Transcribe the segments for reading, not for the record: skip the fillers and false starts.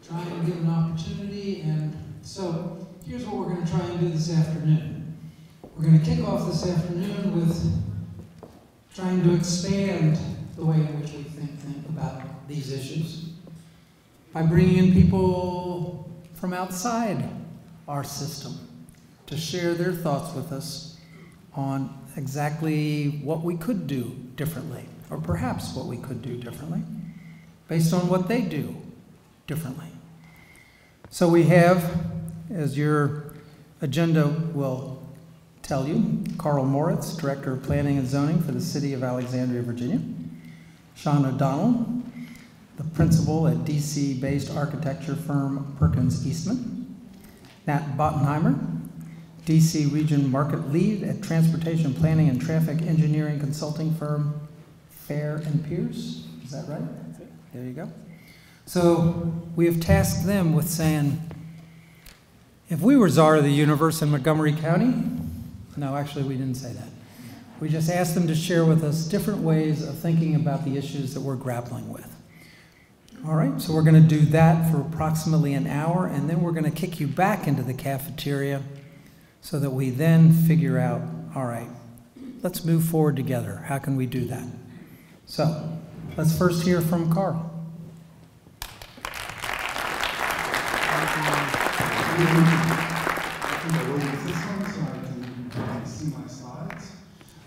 try and give an opportunity. And so here's what we're going to try and do this afternoon. We're going to kick off this afternoon with trying to expand the way in which we think about these issues by bringing in people from outside our system to share their thoughts with us on exactly what we could do differently, or perhaps what we could do differently, based on what they do differently. So we have, as your agenda will tell you, Carl Moritz, Director of Planning and Zoning for the City of Alexandria, Virginia. Sean O'Donnell, the principal at DC-based architecture firm Perkins Eastman. Nat Bottenheimer, DC Region Market Lead at Transportation Planning and Traffic Engineering Consulting firm Fair and Pierce. Is that right? There you go. So we have tasked them with saying, if we were czar of the universe in Montgomery County, no, actually we didn't say that. We just asked them to share with us different ways of thinking about the issues that we're grappling with. All right, so we're going to do that for approximately an hour, and then we're going to kick you back into the cafeteria so that we then figure out, all right, let's move forward together. How can we do that? So let's first hear from Carl.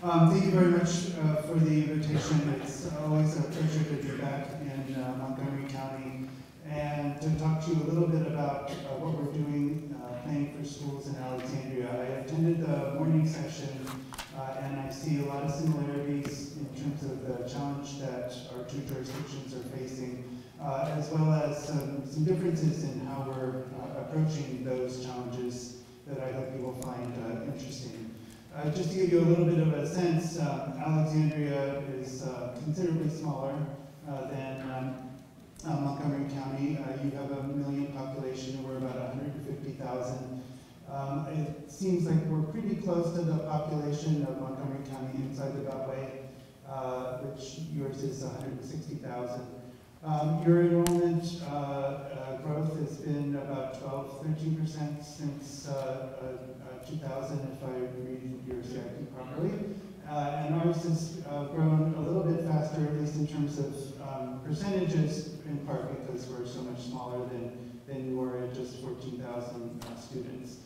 Thank you very much for the invitation. It's always a pleasure to be back in Montgomery County and to talk to you a little bit about what we're doing planning for schools in Alexandria. I attended the morning session and I see a lot of similarities in terms of the challenge that our two jurisdictions are facing, as well as some differences in how we're approaching those challenges that I hope you will find interesting. Just to give you a little bit of a sense, Alexandria is considerably smaller than Montgomery County. You have a 1 million population, we're about 150,000. It seems like we're pretty close to the population of Montgomery County inside the Beltway, which yours is 160,000. Your enrollment growth has been about 12–13% since 2000, if I read your CIP properly. And ours has grown a little bit faster, at least in terms of percentages, in part because we're so much smaller than you were at just 14,000 students.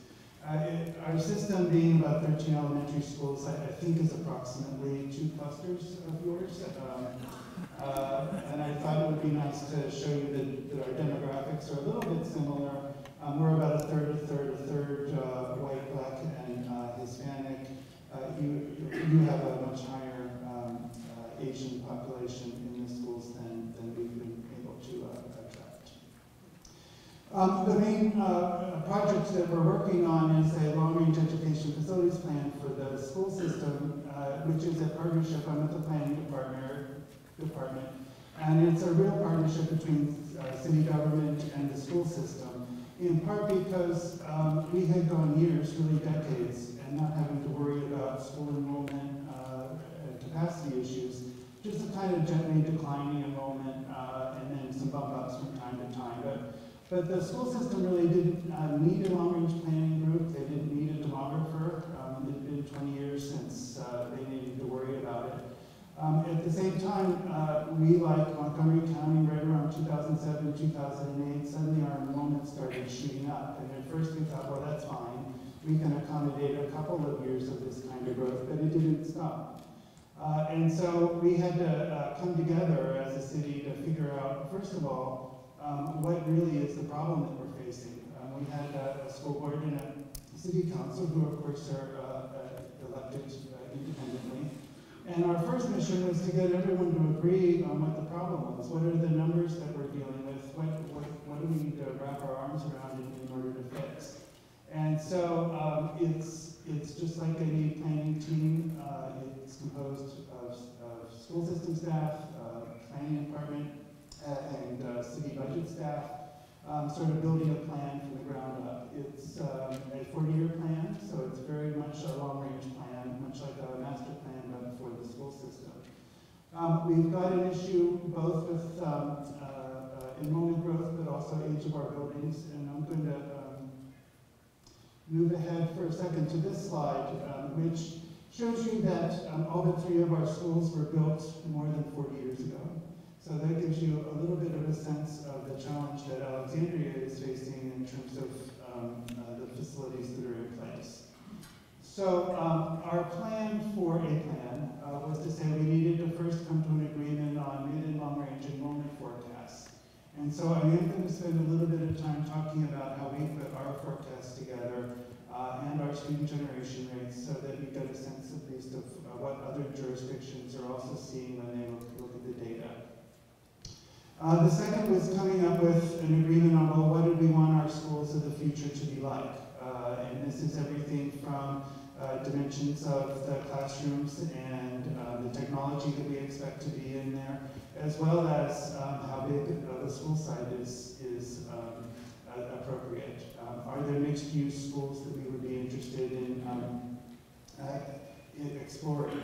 Our system being about 13 elementary schools, I think is approximately 2 clusters of yours. And I thought it would be nice to show you that our demographics are a little bit similar. We're about a third white, black, and Hispanic. You have a much higher Asian population in the schools than we've been able to attract. The main project that we're working on is a long-range education facilities plan for the school system, which is a partnership with the planning department. And it's a real partnership between city government and the school system, in part because we had gone years, really decades, and not having to worry about school enrollment and capacity issues, just a kind of gently declining enrollment and then some bump ups from time to time. But the school system really didn't need a long-range planning group. They didn't need a demographer. It had been 20 years since they needed to worry about it. At the same time, we, like Montgomery County, right around 2007, 2008, suddenly our enrollment started shooting up. And at first we thought, well, that's fine. We can accommodate a couple of years of this kind of growth, but it didn't stop. And so we had to come together as a city to figure out, first of all, what really is the problem that we're facing. We had a school board and a city council who, of course, are elected independently. And our first mission was to get everyone to agree on what the problem was. What are the numbers that we're dealing with? What do we need to wrap our arms around in order to fix? And so it's just like any planning team. It's composed of school system staff, planning department, and city budget staff, sort of building a plan from the ground up. It's a 40-year plan, so it's very much a long-range plan, much like a master plan done for the school system. We've got an issue both with enrollment growth, but also age of our buildings. And I'm going to move ahead for a second to this slide, which shows you that all but 3 of our schools were built more than 40 years ago. So that gives you a little bit of a sense of the challenge that Alexandria is facing in terms of the facilities that are in place. So our plan for a plan was to say we needed to first come to an agreement on mid and long range enrollment forecasts. And so I am going to spend a little bit of time talking about how we put our forecasts together and our student generation rates so that you get a sense at least of what other jurisdictions are also seeing when they look at the data. The second was coming up with an agreement on, well, what do we want our schools of the future to be like? And this is everything from dimensions of the classrooms and the technology that we expect to be in there, as well as how big the school site is appropriate. Are there mixed-use schools that we would be interested in exploring?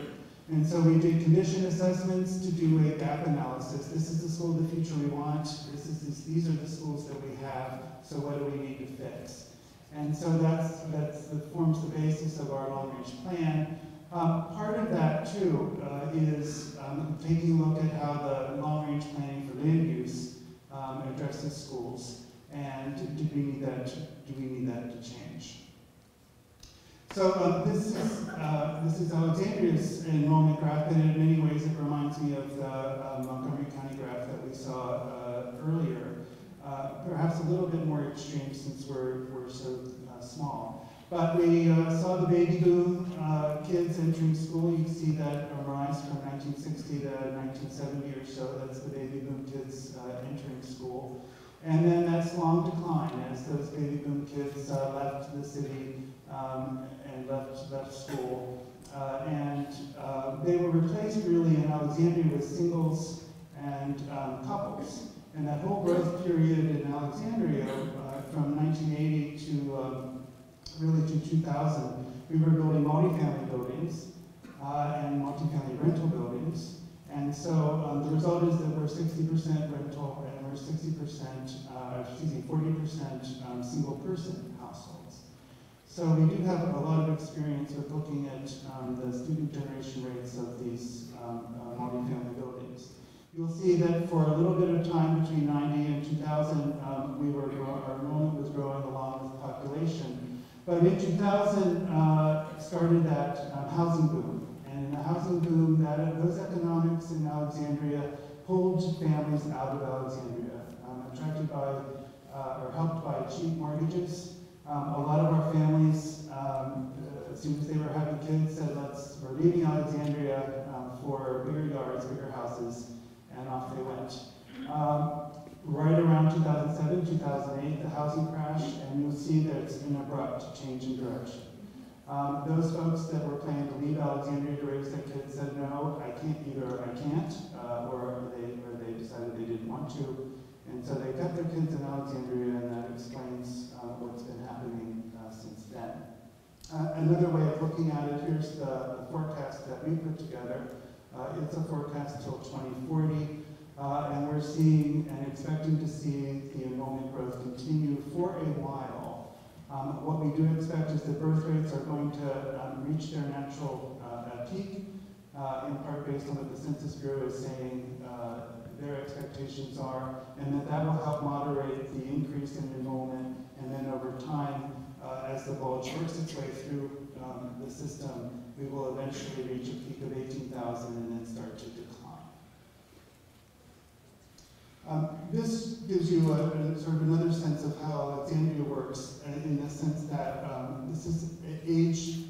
And so we did condition assessments to do a gap analysis. This is the school of the future we want. These are the schools that we have. So what do we need to fix? And so that forms the basis of our long-range plan. Part of that too is taking a look at how the long-range planning for land use addresses schools, and do we need that to change? So this is Alexandria's enrollment graph, and in many ways it reminds me of the Montgomery County graph that we saw earlier. Perhaps a little bit more extreme since we're so small. But we saw the baby boom kids entering school. You can see that rise from 1960 to 1970 or so. That's the baby boom kids entering school. And then that's long decline as those baby boom kids left the city and left school. And they were replaced really in Alexandria with singles and couples. And that whole growth period in Alexandria from 1980 to really to 2000, we were building multifamily buildings and multifamily rental buildings. And so the result is that we're 60% rental and we're 40% single person households. So we do have a lot of experience with looking at the student generation rates of these multifamily buildings. You'll see that for a little bit of time between 90 and 2000, our enrollment was growing along with the population. But in 2000 started that housing boom. And in the housing boom, those economics in Alexandria pulled families out of Alexandria, attracted by or helped by cheap mortgages. A lot of our families, as soon as they were having kids, said, we're leaving Alexandria for bigger yards, bigger houses, and off they went. Right around 2007, 2008, the housing crash, and you'll see that it's an abrupt change in direction. Those folks that were planning to leave Alexandria to raise their kids said, no, I can't, either I can't, or they decided they didn't want to. And so they kept their kids in Alexandria, and that explains what's been happening since then. Another way of looking at it, here's the forecast that we put together. It's a forecast till 2040, and we're seeing and expecting to see the enrollment growth continue for a while. What we do expect is that birth rates are going to reach their natural peak, in part based on what the Census Bureau is saying their expectations are, and that will help moderate the increase in enrollment, and then over time, as the bulge works its way through the system, we will eventually reach a peak of 18,000 and then start to decline. This gives you sort of another sense of how Alexandria works, in the sense that this is age,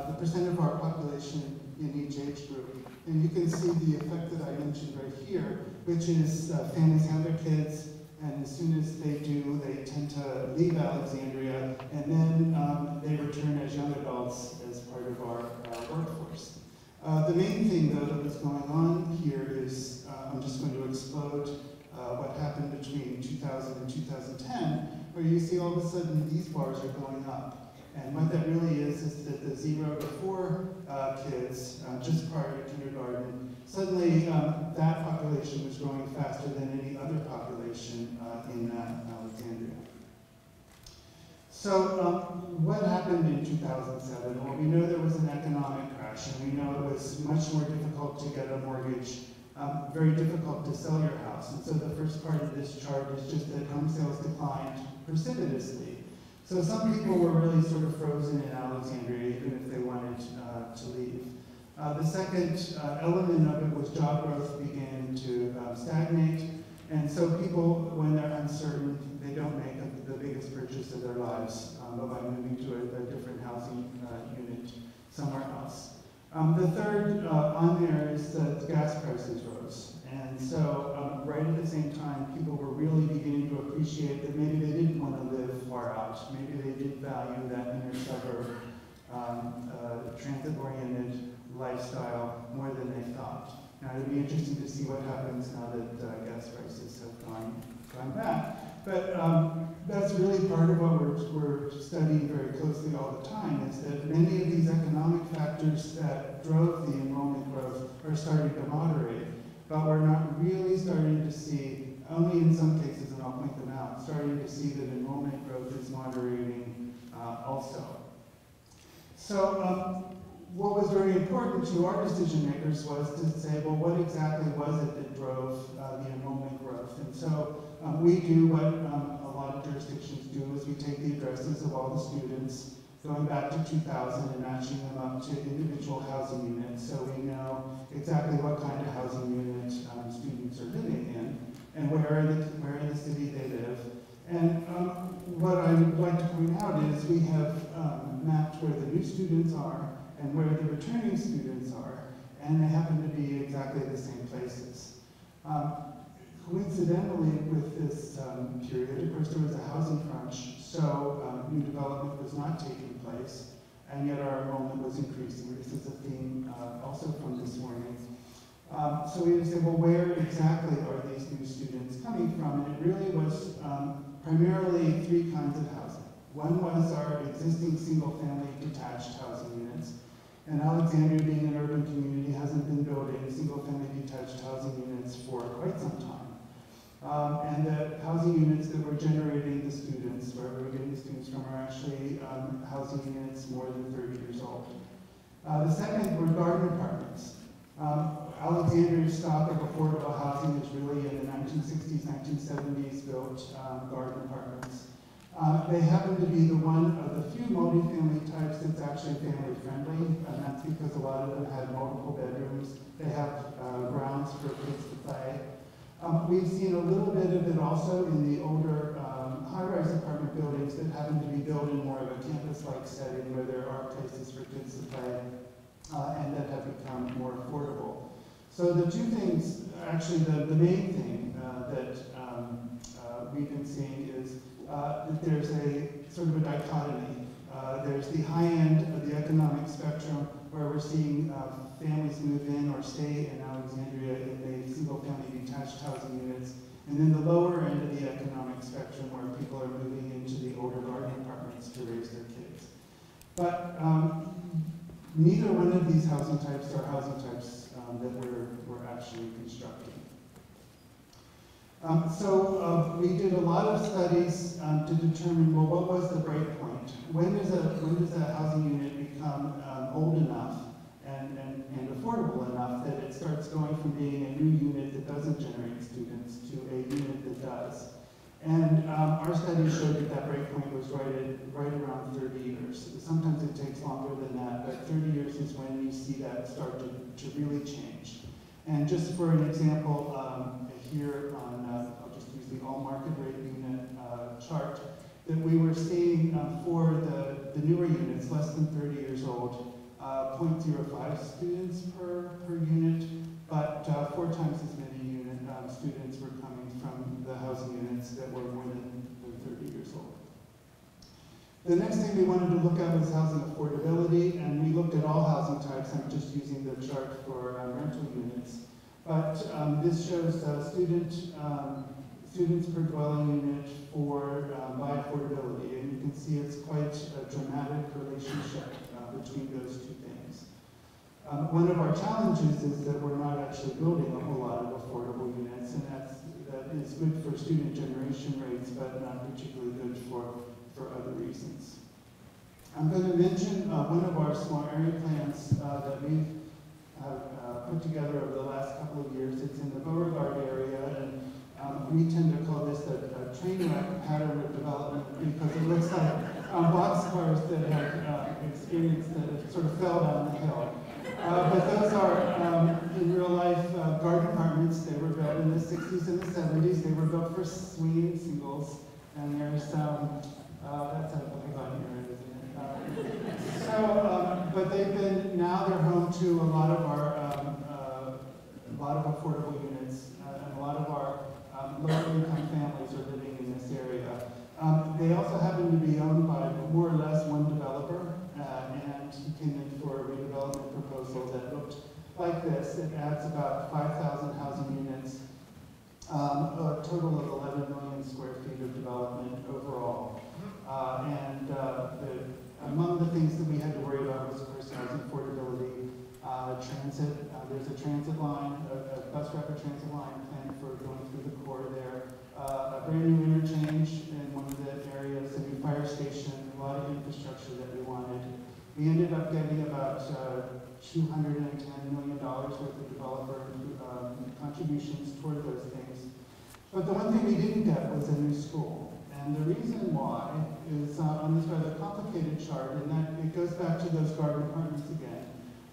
the percent of our population in each age group. And you can see the effect that I mentioned right here, which is families have their kids, and as soon as they do, they tend to leave Alexandria, and then they return as young adults as part of our workforce. The main thing, though, that was going on here is, I'm just going to explode what happened between 2000 and 2010, where you see all of a sudden these bars are going up. And what that really is that the 0 to 4 kids, just prior to kindergarten, suddenly that population was growing faster than any other population in Alexandria. So what happened in 2007? Well, we know there was an economic crash, and we know it was much more difficult to get a mortgage, very difficult to sell your house. And so the first part of this chart is just that home sales declined precipitously. So some people were really sort of frozen in Alexandria, even if they wanted to leave. The second element of it was job growth began to stagnate. And so people, when they're uncertain, they don't make the biggest purchase of their lives by moving to a different housing unit somewhere else. The third on there is that gas prices rose. And so right at the same time, people were really beginning to appreciate that maybe they didn't want to live far out. Maybe they did value that inner suburb, transit-oriented lifestyle more than they thought. Now, it'll be interesting to see what happens now that gas prices have gone back. But that's really part of what we're studying very closely all the time, is that many of these economic factors that drove the enrollment growth are starting to moderate. But we're not really starting to see, only in some cases, and I'll point them out, starting to see that enrollment growth is moderating also. So what was very important to our decision makers was to say, well, what exactly was it that drove the enrollment growth? And so we do what a lot of jurisdictions do, is we take the addresses of all the students going back to 2000 and matching them up to individual housing units, so we know exactly what kind of housing unit students are living in and where in the city they live. And what I would like to point out is we have mapped where the new students are and where the returning students are, and they happen to be exactly the same places. Coincidentally, with this period, of course, there was a housing crunch, so new development was not taking place, and yet our enrollment was increasing. This is a theme also from this morning. So we would say, well, where exactly are these new students coming from? And it really was primarily 3 kinds of housing. One was our existing single-family detached housing units. And Alexandria, being an urban community, hasn't been building single-family detached housing units for quite some time. And the housing units that were generating the students, where we were getting the students from, are actually housing units more than 30 years old. The second were garden apartments. Alexandria's stock of affordable housing is really in the 1960s, 1970s built garden apartments. They happen to be one of the few multifamily types that's actually family friendly, and that's because a lot of them have multiple bedrooms. They have grounds for kids to play. We've seen a little bit of it also in the older high-rise apartment buildings that happen to be built in more of a campus-like setting where there are places for kids to play and that have become more affordable. So the two things, actually the main thing that we've been seeing is that there's a sort of a dichotomy. There's the high end of the economic spectrum where we're seeing families move in or stay in Alexandria in the single-family detached housing units, and then the lower end of the economic spectrum where people are moving into the older garden apartments to raise their kids. But neither one of these housing types are housing types that we're actually constructing. So we did a lot of studies to determine, well, what was the break point? When does a housing unit become old enough and affordable enough that it starts going from being a new unit that doesn't generate students to a unit that does? And our study showed that break point was right around 30 years. Sometimes it takes longer than that, but 30 years is when you see that start to really change. And just for an example, here on, I'll just use the all market rate unit chart, that we were seeing for the newer units, less than 30 years old, 0.05 students per unit, but 4 times as many students were coming from the housing units that were more than 30 years old. The next thing we wanted to look at was housing affordability, and we looked at all housing types. I'm just using the chart for rental units. But this shows student students per dwelling unit by affordability, and you can see it's quite a dramatic relationship between those two things. One of our challenges is that we're not actually building a whole lot of affordable units, and that is good for student generation rates, but not particularly good for other reasons. I'm going to mention one of our small area plans that we've put together over the last couple of years. It's in the Beauregard area, and we tend to call this a train wreck pattern of development because it looks like boxcars that have experienced that sort of fell down the hill. But those are, in real life, garden apartments. They were built in the 60s and the 70s. They were built for swinging singles, and there's that's a bygone era, isn't it? But they've been, now they're home to a lot of our affordable units, and a lot of our lower-income families are living in this area. They also happen to be owned by more or less one developer, and he came in for a redevelopment proposal that looked like this. It adds about 5,000 housing units, a total of 11 million square feet of development overall. Among the things that we had to worry about was, of course, housing affordability, transit. There's a transit line, a bus rapid transit line planned for going through the core there. A brand new interchange in one of the areas, a new fire station, a lot of infrastructure that we wanted. We ended up getting about $210 million worth of developer contributions toward those things. But the one thing we didn't get was a new school. And the reason why is on this rather complicated chart, and that it goes back to those garden apartments again,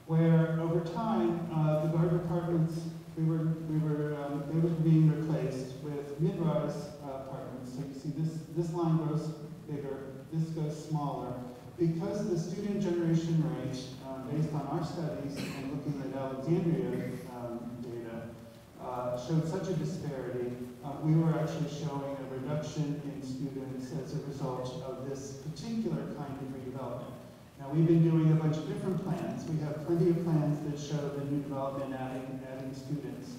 where over time the garden apartments they were being replaced with mid-rise apartments. So you see this line grows bigger, this goes smaller, because the student generation rate, based on our studies and looking at Alexandria data, showed such a disparity. We were actually showing a reduction in students as a result of this particular kind of redevelopment. Now, we've been doing a bunch of different plans. We have plenty of plans that show the new development adding students.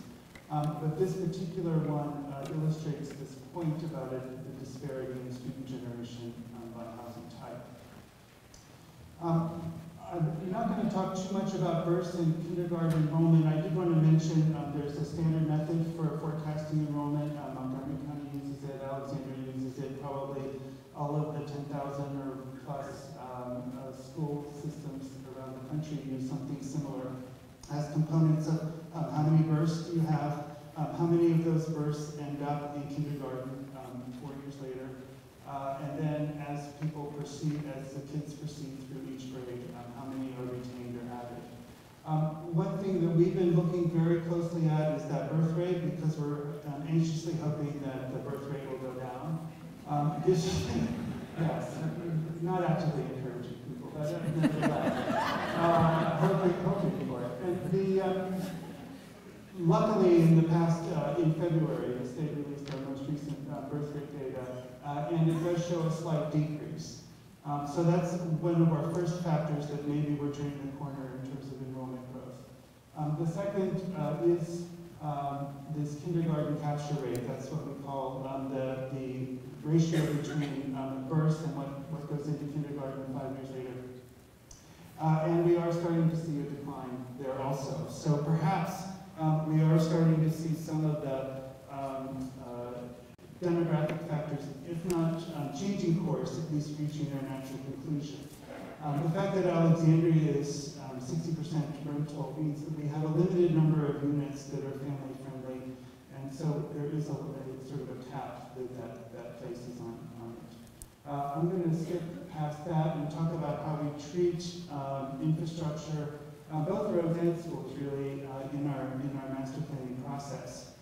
But this particular one illustrates this point about it, the disparity in student generation by housing type. I'm not going to talk too much about births and kindergarten enrollment. I did want to mention there's a standard method for forecasting enrollment. Montgomery County uses it, Alexandria uses it, probably all of the 10,000 or plus school systems around the country use something similar as components of how many births do you have, how many of those births end up in kindergarten 4 years later, and then as people proceed, as the kids proceed through each grade, how many are retained or added. One thing that we've been looking very closely at is that birth rate, because we're anxiously hoping that the birth rate will go down. Yes, not actively encouraging people, but nevertheless, hoping for it. And luckily, in the past, in February, the state released our most recent birth rate data, and it does show a slight decrease. So that's one of our first factors that maybe we're turning the corner in terms of enrollment growth. The second is this kindergarten capture rate. That's what we call the ratio between births and what goes into kindergarten 5 years later. And we are starting to see a decline there also. So perhaps we are starting to see some of the demographic factors, if not changing course, at least reaching their natural conclusion. The fact that Alexandria is 60% rental means that we have a limited number of units that are family friendly, and so there is a sort of a cap that places on it. I'm going to skip past that and talk about how we treat infrastructure, both roads and schools really, in our master planning process.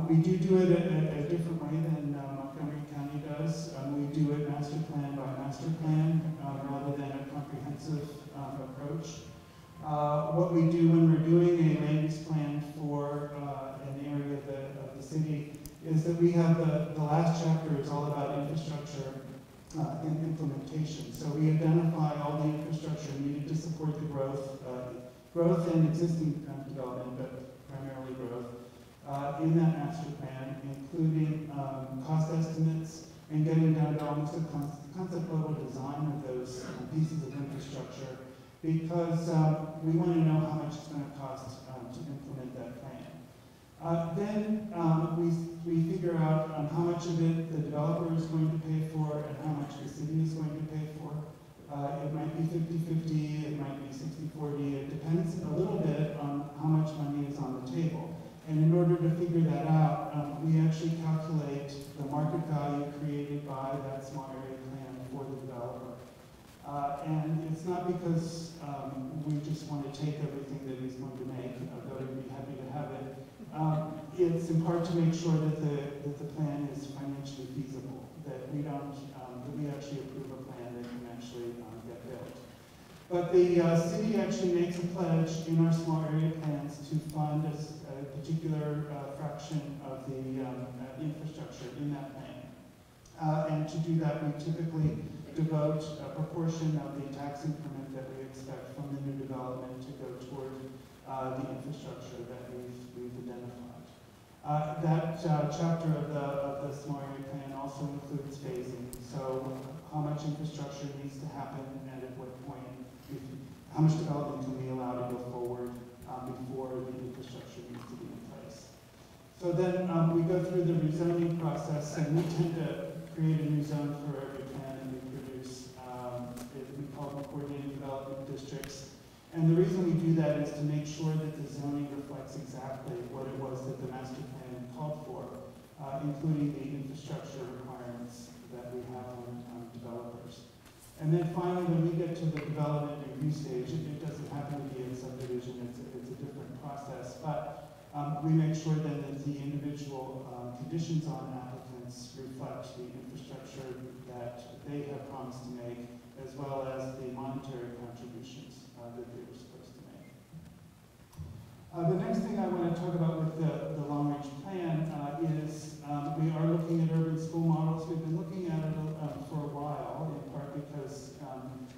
We do it a different way than Montgomery County does. We do it master plan by master plan rather than a comprehensive approach. What we do when we're doing a land use plan for an area of the city is that we have the last chapter is all about infrastructure and implementation. So we identify all the infrastructure needed to support the growth and existing development, but primarily growth. in that master plan, including cost estimates and getting down to almost a concept level design of those pieces of infrastructure, because we want to know how much it's going to cost to implement that plan. Then we figure out how much of it the developer is going to pay for and how much the city is going to pay for. It might be 50-50, it might be 60-40, it depends a little bit on how much money is on the table. And in order to figure that out, we actually calculate the market value created by that small area plan for the developer. And it's not because we just want to take everything that he's going to make, although we'd be happy to have it. It's in part to make sure that the plan is financially feasible, that we don't, that we actually approve a plan that can actually get built. But the city actually makes a pledge in our small area plans to fund a particular fraction of the infrastructure in that plan. And to do that, we typically devote a proportion of the tax increment that we expect from the new development to go toward the infrastructure that we've identified. That chapter of the small area plan also includes phasing. So how much infrastructure needs to happen and at what point, how much development can we allow to go forward before the infrastructure needs to be in place. So then we go through the rezoning process, and we tend to create a new zone for every plan that we produce. We call them coordinated development districts. And the reason we do that is to make sure that the zoning reflects exactly what it was that the master plan called for, including the infrastructure requirements that we have on developers. And then finally, when we get to the development review stage, it doesn't happen to be a subdivision, it's a different process, but we make sure then that the individual conditions on applicants reflect the infrastructure that they have promised to make, as well as the monetary contributions that they were supposed to make. The next thing I want to talk about with the long-range plan is we are looking at urban school models. We've been looking at it for a while, in part because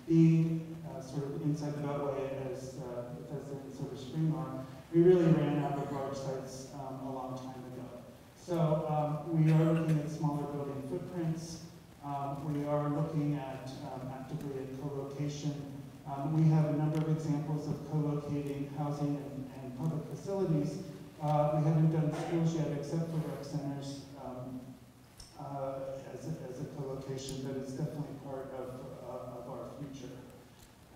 being sort of inside the Beltway as Bethesda and Silver Spring are, we really ran out of large sites a long time ago. So we are looking at smaller building footprints. We are looking at actively at co-location. We have a number of examples of co-locating housing and public facilities. We haven't done schools yet, except for rec centers as a co-location, but it's definitely part of our future.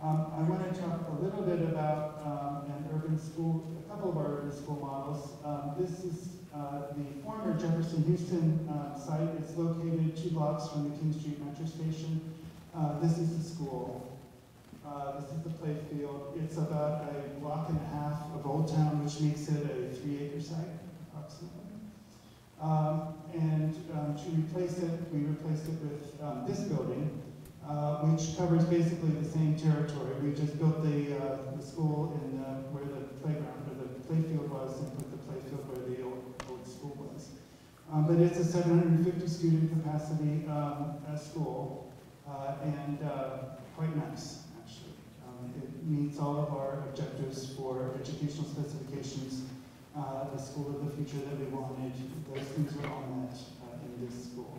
I want to talk a little bit about an urban school, a couple of our urban school models. This is the former Jefferson Houston site. It's located 2 blocks from the King Street Metro Station. This is the school. This is the play field. It's about a block and a half of Old Town, which makes it a 3-acre site, approximately. And to replace it, we replaced it with this building, which covers basically the same territory. We just built the school in where the playground, or the playfield was, and put the playfield where the old school was. But it's a 750 student capacity school, and quite nice. It meets all of our objectives for educational specifications, the school of the future that we wanted. Those things were all met in this school.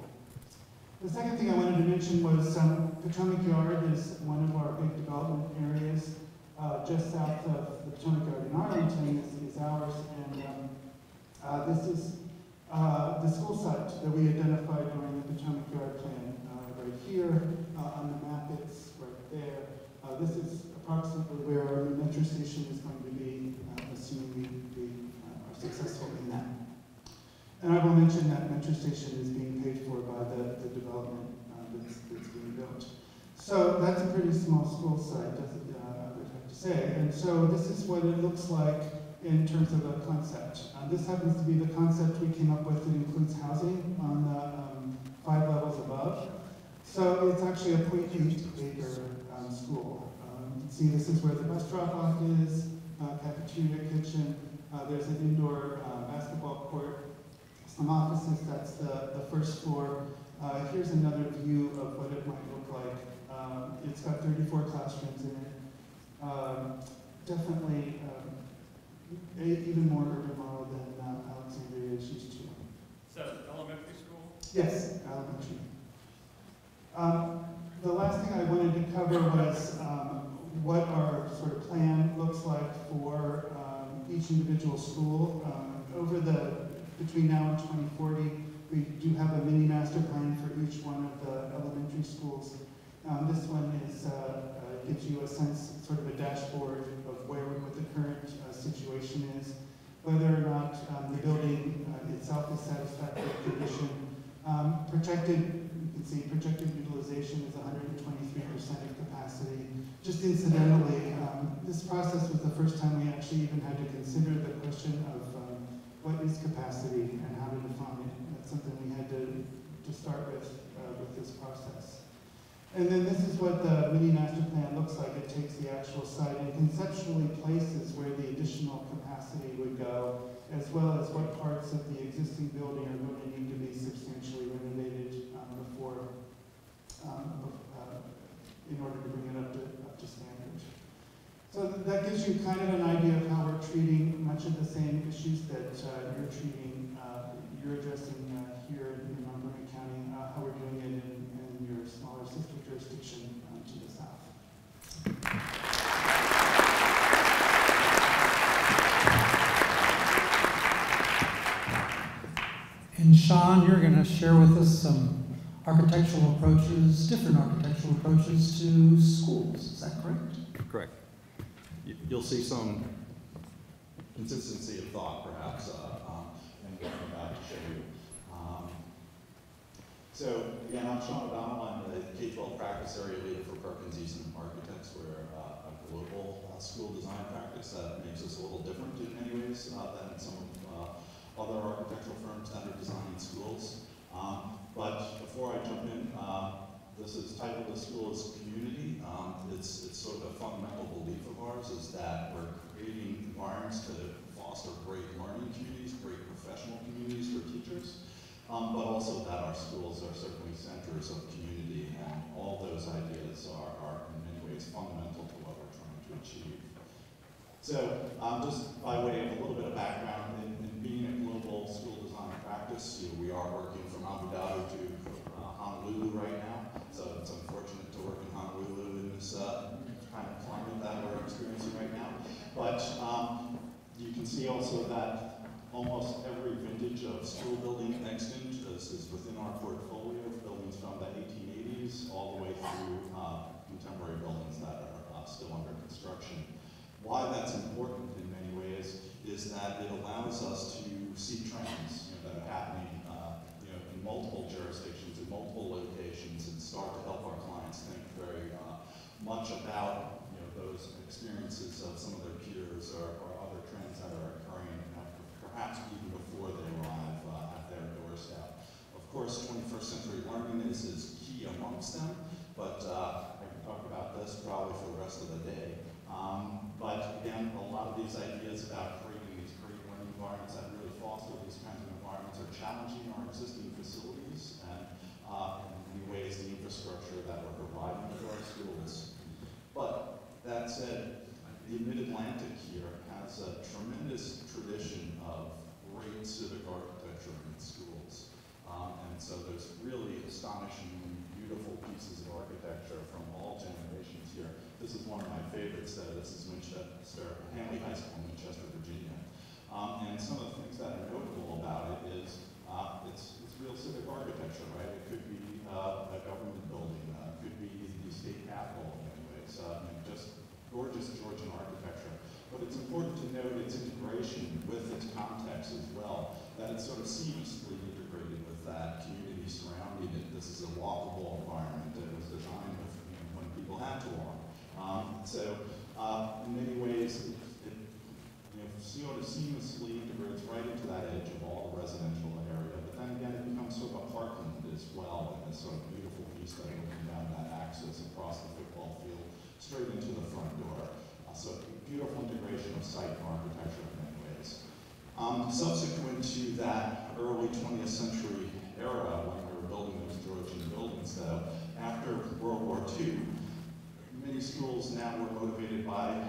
The second thing I wanted to mention was Potomac Yard is one of our big development areas. Just south of the Potomac Yard in Arlington is ours, and this is the school site that we identified during the Potomac Yard plan. Right here on the map, it's right there. This is approximately where our metro station is going to be, assuming we are successful in that. And I will mention that metro station is being paid for by the development that's being built. So that's a pretty small school site, I would have to say. And so this is what it looks like in terms of a concept. This happens to be the concept we came up with. It includes housing on the 5 levels above. So it's actually a 0.8-acre school. You can see this is where the bus drop-off is, cafeteria, kitchen. There's an indoor basketball court, some offices. That's the first floor. Here's another view of what it might look like. It's got 34 classrooms in it. Definitely even more urban model than Alexandria is used to. So, elementary school? Yes, elementary. The last thing I wanted to cover was what our sort of plan looks like for each individual school. Between now and 2040, we do have a mini master plan for each one of the elementary schools. This one gives you a sense, sort of a dashboard of what the current situation is, whether or not the building itself is satisfactory condition. You can see projected utilization is 123% of capacity. Just incidentally, this process was the first time we actually even had to consider the question of what is capacity and how to define it. That's something we had to start with this process. And then this is what the mini master plan looks like. It takes the actual site and conceptually places where the additional capacity would go, as well as what parts of the existing building are going to need to be substantially renovated in order to bring it up to standard. So that gives you kind of an idea of how we're treating much of the same issues that you're addressing here in Montgomery County, how we're doing it in your smaller sister jurisdiction to the south. And Sean, you're going to share with us some different architectural approaches to schools. Is that correct? Correct. You'll see some consistency of thought, perhaps, in what I'm about to show you. So, again, I'm Sean O'Donnell. I'm the K-12 practice area leader for Perkins Easton Architects. We're a global school design practice that makes us a little different in many ways than some of other architectural firms that are designing schools. But before I jump in, titled The School as Community. It's sort of a fundamental belief of ours is that we're creating environments to foster great learning communities, great professional communities for teachers, but also that our schools are certainly centers of community, and all those ideas are in many ways fundamental to what we're trying to achieve. So just by way of a little bit of background, in being a global school design practice, we are working from Abu Dhabi to Honolulu right now. So it's unfortunate to work in Honolulu in this kind of climate that we're experiencing right now. But you can see also that almost every vintage of school building extant is within our portfolio, buildings from the 1880s all the way through contemporary buildings that are still under construction. Why that's important in many ways is that it allows us to see trends that are happening in multiple jurisdictions, in multiple locations, and start to help our clients think very much about those experiences of some of their peers or other trends that are occurring perhaps even before they arrive at their doorstep. Of course, 21st century learning is key amongst them, but I can talk about this probably for the rest of the day. But again, a lot of these ideas about creating these great learning environments that really foster these kinds of environments are challenging our existing facilities and in many ways the infrastructure that we're providing to our schools. But that said, the Mid-Atlantic here has a tremendous tradition of great civic architecture in its schools. And so there's really astonishing, beautiful pieces of architecture from all generations here. This is one of my favorites. This is Hanley High School in Winchester, Virginia. And some of the things that are notable about it is it's real civic architecture, right? It could be a government building, it could be the state capitol in many ways, just gorgeous Georgian architecture. But it's important to note its integration with its context as well, that it's sort of seamlessly integrated with that community surrounding it. This is a walkable environment that was designed with, when people had to walk. In many ways, it sort of seamlessly integrates right into that edge of all the residential area. But then again, it becomes sort of a parkland as well, and this sort of beautiful piece that looking down that axis across the football field, straight into the front door. So beautiful integration of site and architecture in many ways. Subsequent to that early 20th century era, when we were building those Georgian buildings, though, after World War II, many schools now were motivated by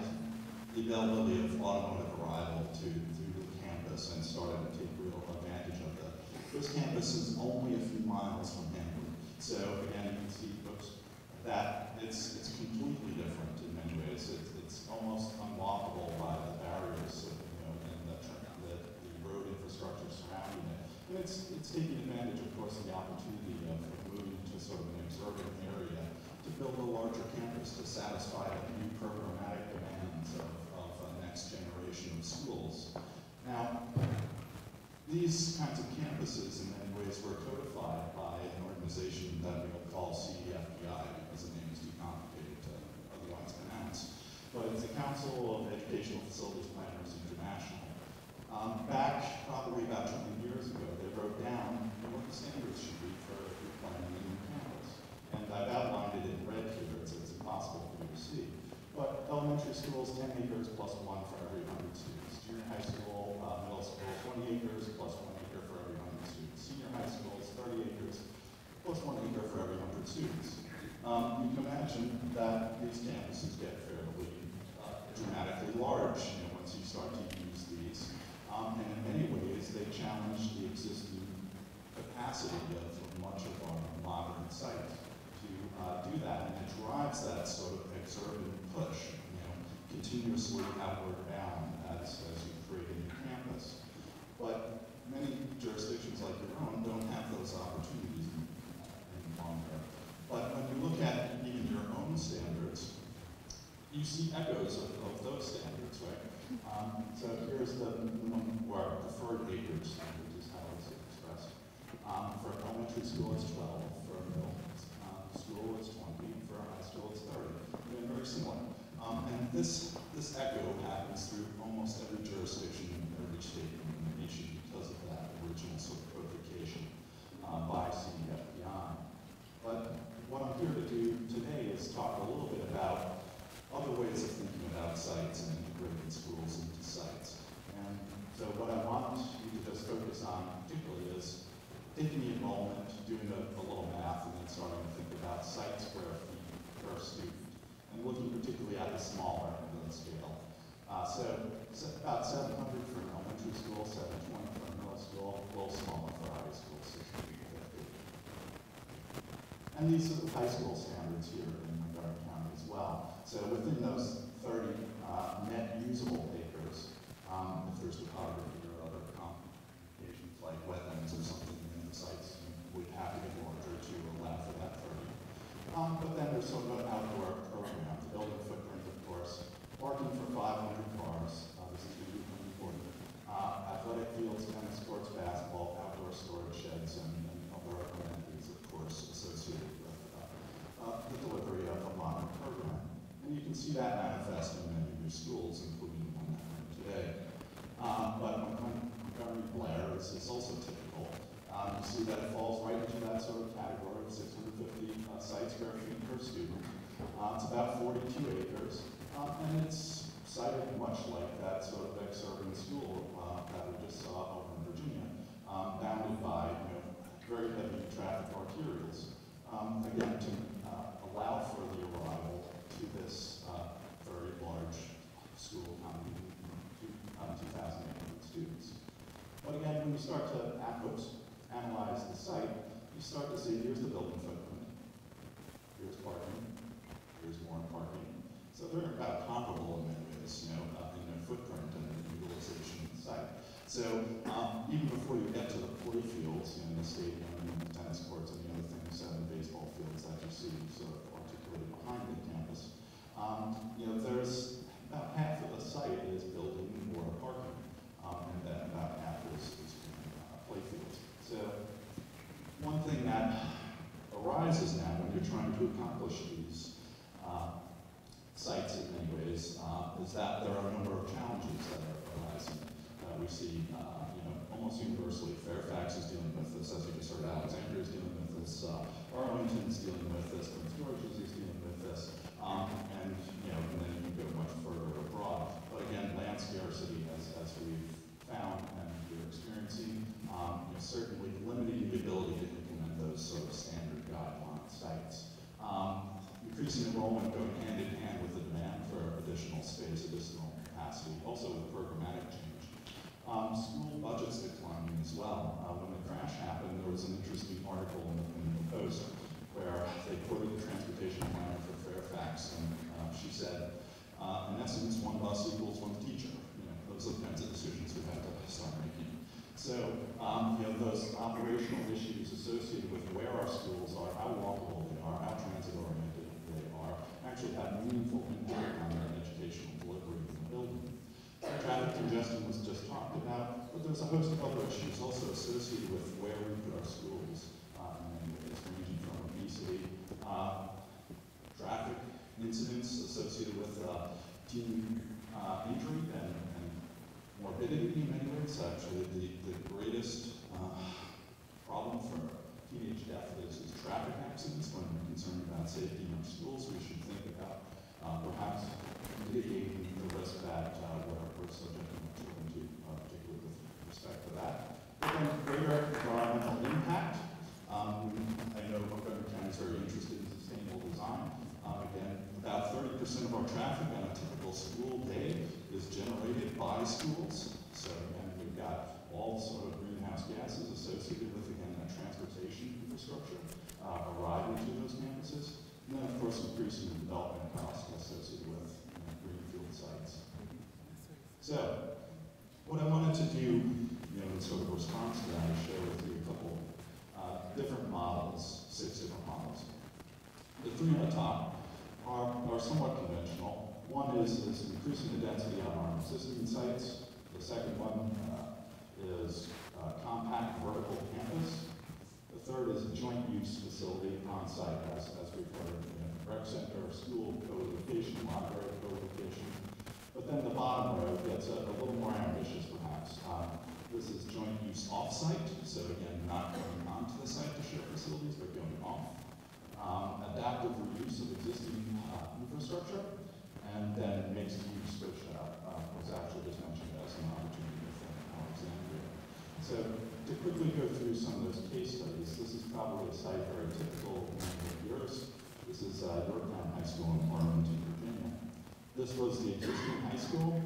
the availability of automotive arrival to the campus and started to take real advantage of that. This campus is only a few miles from Hamburg. So again, you can see, folks, that it's completely different in many ways. It's almost unwalkable by the barriers, and the road infrastructure surrounding it. And it's taking advantage, of course, of the opportunity of moving to sort of an exurban area to build a larger campus to satisfy the new programmatic demands of a next generation of schools. Now, these kinds of campuses in many ways were codified by an organization that we will call CEFPI because the name is too complicated to otherwise pronounce. But it's the Council of Educational Facilities Planners International. Back probably about 20 years ago, they wrote down what the standards should be for planning a new campus. And I've outlined it in red here, it's impossible for you to see. But elementary schools, 10 acres plus 1 for every 100 students. Junior high school, middle school, 20 acres plus 1 acre for every 100 students. Senior high school is 30 acres plus 1 acre for every 100 students. You can imagine that these campuses get fairly dramatically large once you start to use these. And in many ways, they challenge the existing capacity of much of our modern sites to do that. And it drives that sort of exurban push, continuously outward bound as you create a new campus. But many jurisdictions like your own don't have those opportunities any longer. But when you look at even your own standards, you see echoes of those standards, right? So here's the minimum or preferred acres standard is how it's expressed. For elementary school, it's 12. For middle school, it's 20. For high school, it's 30. Again, very similar. And this echo happens through almost every jurisdiction in every state in the nation because of that original sort of codification by CEFPI. But what I'm here to do today is talk a little bit about other ways of thinking about sites and integrating schools into sites. And so what I want you to just focus on particularly is taking the enrollment, doing a little math, and then starting to think about site square feet per student, and looking particularly at the smaller end of the scale. So about 700 for an elementary school, 720 for a middle school, a little smaller for high school, 650. And these are the high school standards here in Montgomery County as well. So within those 30 net usable acres, if there's topography or other complications like wetlands or something in the sites, we'd have to get larger to allow for that 30. But then there's sort of an outdoor program, the building footprint, of course, parking for 500 cars, this is going to be important, athletic fields, tennis courts, basketball, outdoor storage sheds, and other amenities, of course, associated with the delivery of a modern program. And you can see that manifest in many of your schools, including the one that we're in today. But Montgomery Blair is also typical. You see that it falls right into that sort of category of 650 site square feet per student. It's about 42 acres, and it's sited much like that sort of exurban school that we just saw over in Virginia, bounded by very heavy traffic arterials. Again, to allow for the arrival to this very large school counting 2,800 students. But again, when you start to analyze the site, you start to see here's the building footprint, here's parking, here's more parking. So they're about comparable in many ways, in their footprint and the utilization of the site. So even before you get to the play fields, the stadium and the tennis courts and the other things, and the baseball fields that you see sort of articulated behind the campus, there's about half of the site is building or parking, and then about half is play fields. So one thing that arises now when you're trying to accomplish these sites in many ways is that there are a number of challenges that are arising. We see, almost universally, Fairfax is dealing with this, as you just heard, Alexandria is dealing with this, Arlington is dealing with this, Prince George's is dealing with this, and then you can go much further abroad. But again, land scarcity, as we've found and we're experiencing, certainly limiting the ability to implement those sort of standard guideline sites. Increasing enrollment going hand in hand with the demand for additional space, additional School budgets declining as well. When the crash happened, there was an interesting article in the Post where they quoted the transportation planner for Fairfax, and she said, in essence, one bus equals one teacher. You know, those are the kinds of decisions we have to start making. So, you know, those operational issues associated with where our schools are, how walkable they are, how transit-oriented they are, actually have meaningful impact on their educational delivery in the building. Traffic congestion was just talked about, but there's a host of other issues also associated with where we put our schools, and it's ranging from obesity, traffic incidents associated with teen injury and morbidity in many ways. Actually, the greatest problem for teenage death is traffic accidents. When we're concerned about safety in our schools, we should think about perhaps mitigating the risk that we're subjecting our children to, particularly with respect to that. But then greater environmental impact. I know Montgomery County is very interested in sustainable design. Again, about 30% of our traffic on a typical school day is generated by schools. So again, we've got all sort of greenhouse gases associated with, again, that transportation infrastructure arriving to those campuses. And then, of course, increasing the development costs associated with greenfield sites. So, what I wanted to do, in sort of response to that, is share with you a couple different models, 6 different models. The 3 on the top are somewhat conventional. One is increasing the density on our existing sites. The second one is compact vertical campus. The third is a joint use facility on site, as we've heard, rec center, school co-location, library co-location. But then the bottom row gets a little more ambitious, perhaps. This is joint use off-site, so again, not going onto the site to share facilities, but going off. Adaptive reuse of existing infrastructure, and then mixed use, which was actually just mentioned as an opportunity for Alexandria. So to quickly go through some of those case studies, this is probably a site very typical of yours. This is Yorktown High School in Arlington, Virginia. This was the existing high school.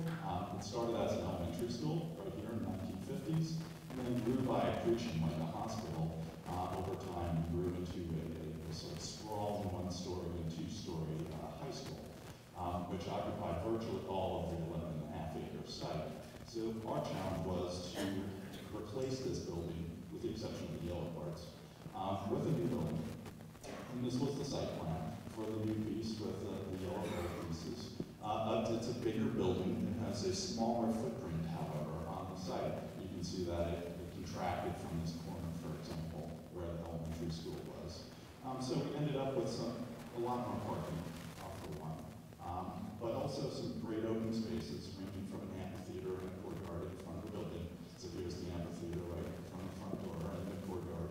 It started as an elementary school right here in the 1950s, and then grew by accretion like a hospital. Over time, grew into a sort of sprawling 1-story and 2-story high school, which occupied virtually all of the 11.5-acre site. So our challenge was to replace this building, with the exception of the yellow parts, with a new building. And this was the site plan for the new piece with the yellow brick pieces. It's a bigger building. It has a smaller footprint, however, on the site. You can see that it contracted from this corner, for example, where the elementary school was. So we ended up with a lot more parking off the one, but also some great open spaces ranging from an amphitheater and a courtyard in front of the building. So here's the amphitheater right in front of the front door and the courtyard.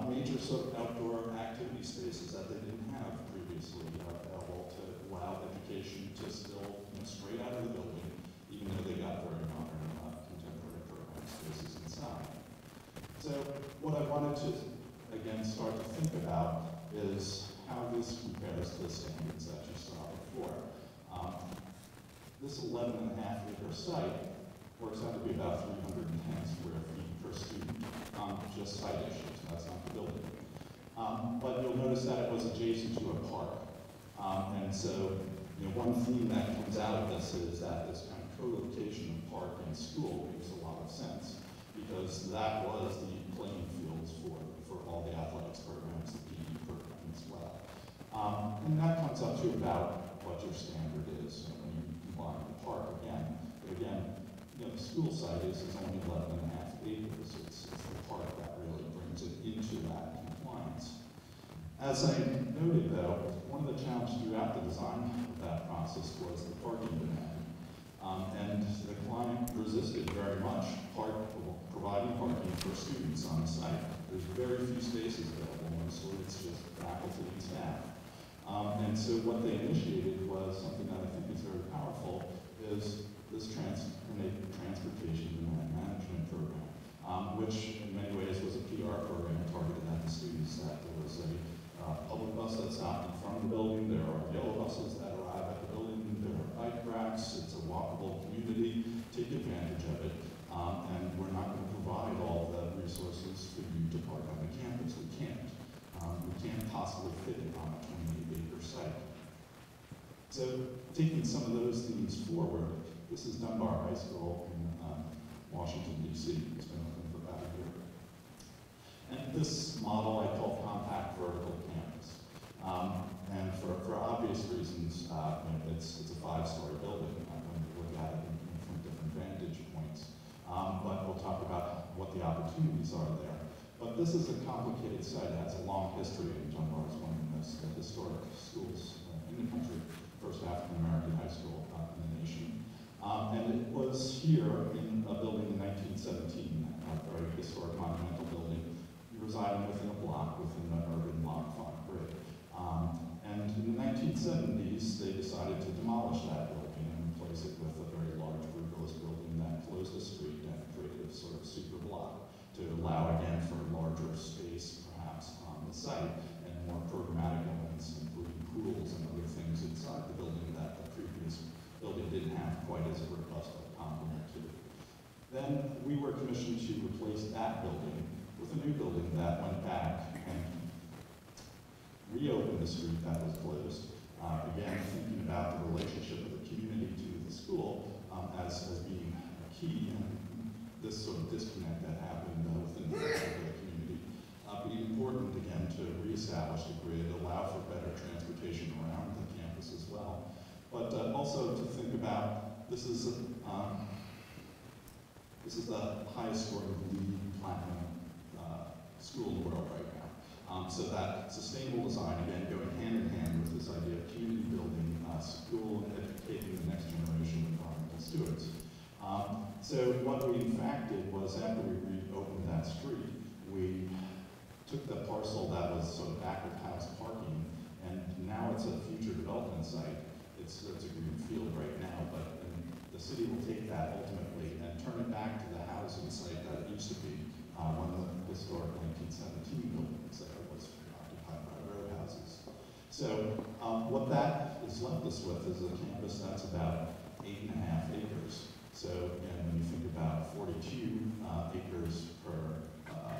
Major sort of outdoor activity spaces that they didn't have previously available to allow education to still straight out of the building, even though they got very modern contemporary program spaces inside. So what I wanted to, again, start to think about is how this compares to the standards that you saw before. This 11.5-acre site works out to be about 310 square feet per student, just site issues, that's not the building. But you'll notice that it was adjacent to a park. And so, one theme that comes out of this is that this kind of co-location of park and school makes a lot of sense, because that was the playing fields for all the athletics programs, the PE program as well. And that comes up to about what your standard is when you combine the park again. But again, the school site is only 11.5 acres. It's the park that really brings it into that compliance. As I noted, though, one of the challenges throughout the design of that process was the parking demand. And the client resisted very much providing parking for students on the site. There's very few spaces available, mostly it's just faculty and staff. And so what they initiated was something that I think is very powerful, is this transportation demand management program, which in many ways was a PR program targeted at the students. That there was a public bus that stopped in front of the building, there are yellow buses that arrive at the building, there are bike racks, it's a walkable community, take advantage of it. can't possibly fit it on a 28-acre site. So taking some of those themes forward, this is Dunbar High School in Washington, D.C. It's been open for about a year. And this model I call compact vertical campus. And for obvious reasons, it's a 5-story building when you look at it from different vantage points. But we'll talk about what the opportunities are there. But this is a complicated site. It has a long history, and Dunbar is one of the most historic schools in the country, first African-American high school in the nation. And it was here in a building in 1917, a very historic monumental building, residing within a block, within an urban block, Font Grid. And in the 1970s, they decided to demolish that building and replace it with a very large, rigorous building that closed the street and created a sort of super block to allow, again, for larger space, perhaps, on the site, and more programmatic elements, including pools and other things inside the building that the previous building didn't have quite as robust a complement to. Then we were commissioned to replace that building with a new building that went back and reopened the street that was closed. Again, thinking about the relationship of the community to the school as being key, and this sort of disconnect that happened within the particular community. Be important, again, to reestablish the grid, allow for better transportation around the campus as well. But also to think about, this is the highest scoring LEED Platinum school in the world right now. So that sustainable design, again, going hand in hand with this idea of community building, school, and educating the next generation of environmental stewards. So what we in fact did was, after we reopened that street, we took the parcel that was sort of back of house parking, and now it's a future development site. It's a green field right now, but the city will take that ultimately and turn it back to the housing site that it used to be, one of the historic 1917 buildings that was occupied by row houses. So what that has left us with is a campus that's about 8.5 acres. So again, when you think about 42 acres per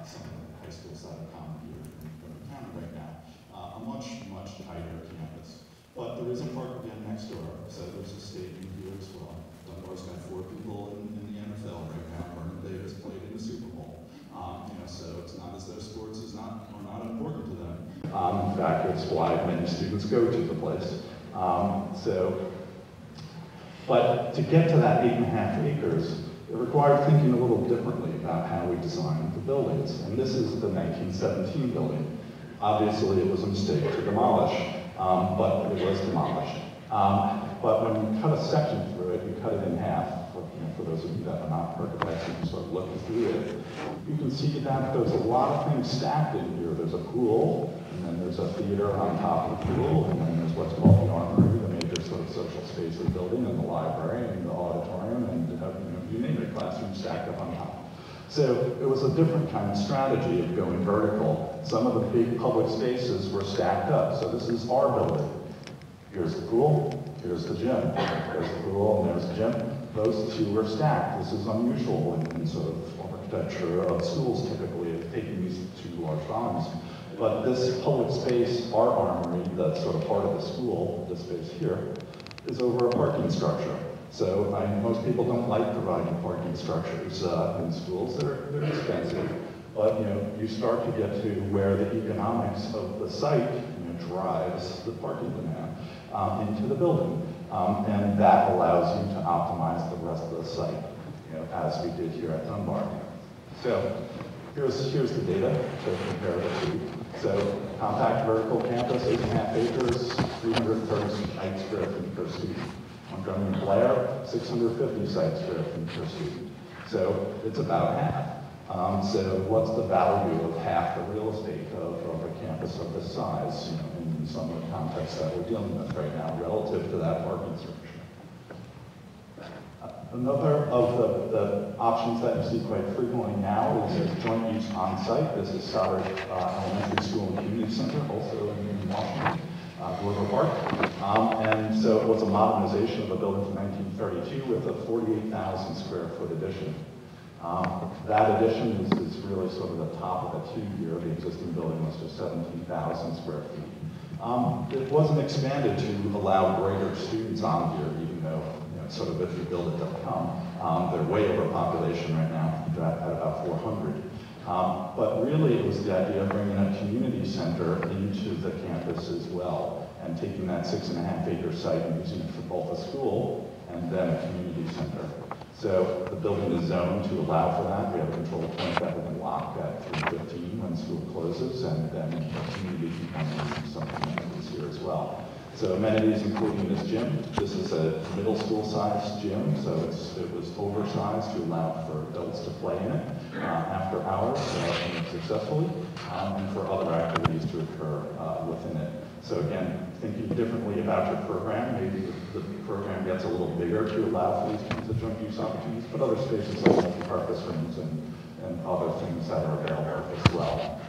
some of the high schools that are common here in Montgomery County right now, a much, much tighter campus. But there is a park again next door, so there's a stadium here as well. Dunbar's got 4 people in the NFL right now. Vernon Davis played in the Super Bowl. So it's not as though sports are not important to them. In fact, it's why many students go to the place. But to get to that 8.5 acres, it required thinking a little differently about how we designed the buildings. And this is the 1917 building. Obviously, it was a mistake to demolish, but it was demolished. But when you cut a section through it, you cut it in half. For those of you that are not architects, you can sort of looking through it. You can see that there's a lot of things stacked in here. There's a pool, and then there's a theater on top of the pool, and then there's what's called the armory, the major sort of social space of the building, and the library, and the auditorium, and you name it, classrooms stacked up on top. So it was a different kind of strategy of going vertical. Some of the big public spaces were stacked up. So this is our building. Here's the pool, here's the gym. There's the pool, and there's the gym. Those two are stacked. This is unusual in sort of architecture of schools typically, of taking these 2 large volumes. But this public space, our armory, that's sort of part of the school, this space here, is over a parking structure. So most people don't like providing parking structures in schools. They're expensive. But you start to get to where the economics of the site drives the parking demand into the building. And that allows you to optimize the rest of the site, as we did here at Dunbar. So here's the data to compare the two. So compact vertical campus, 8.5 acres, 330 square feet per student. Montgomery Blair, 650 square feet per student. So it's about half. So what's the value of half the real estate of a campus of this size, in some of the contexts that we're dealing with right now, relative to that parking structure? Another of the options that you see quite frequently now is joint use on-site. This is Stoddard Elementary School and Community Center, also in Washington, Glover Park. And so it was a modernization of a building from 1932 with a 48,000 square foot addition. That addition is really sort of the top of the tube here. The existing building was just 17,000 square feet. It wasn't expanded to allow greater students on here, even though, sort of if you build it, they'll come. They're way over population right now, at about 400. But really it was the idea of bringing a community center into the campus as well, and taking that 6.5 acre site and using it for both a school and then a community center. So the building is zoned to allow for that. We have a control point that we can lock at 3:15 when school closes, and then the community can come and use some amenities here as well. So amenities including this gym. This is a middle school sized gym, so it was oversized to allow for adults to play in it after hours successfully, and for other activities to occur within it. So again, thinking differently about your program, maybe the program gets a little bigger to allow for these kinds of joint use opportunities, but other spaces like multi-purpose rooms and other things that are available as well.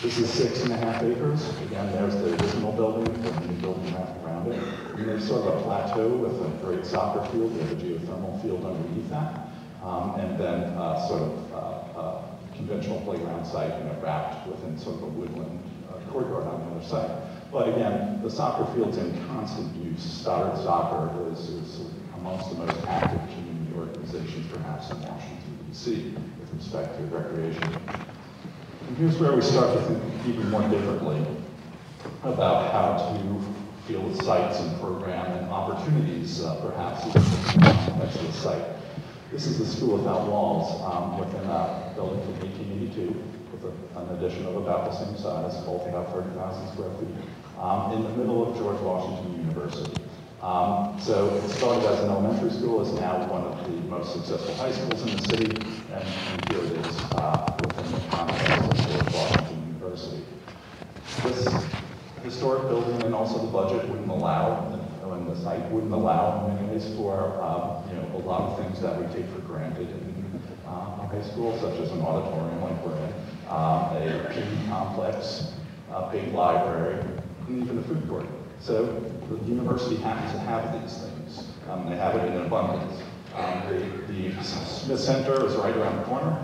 This is 6.5 acres. Again, there's the original building, the new building wrapped around it. And there's sort of a plateau with a great soccer field. We have a geothermal field underneath that. And then sort of conventional playground site, wrapped within sort of a woodland courtyard on the other side. But again, the soccer field's in constant use. Stoddard Soccer is amongst the most active community organizations perhaps in Washington, D.C. with respect to recreation. And here's where we start to think even more differently about how to field sites and program and opportunities perhaps in the context of the site. This is the School Without Walls within a building from 1882 with an addition of about the same size, both about 30,000 square feet, in the middle of George Washington University. So it started as an elementary school, is now one of the most successful high schools in the city, and here it is within the context of George Washington University. This historic building and also the budget wouldn't allow, and the site wouldn't allow in many ways for a lot of things that we take for granted in high school, such as an auditorium like we're in, a PE complex, a big library, and even a food court. So the university happens to have these things. They have it in abundance. The Smith Center is right around the corner.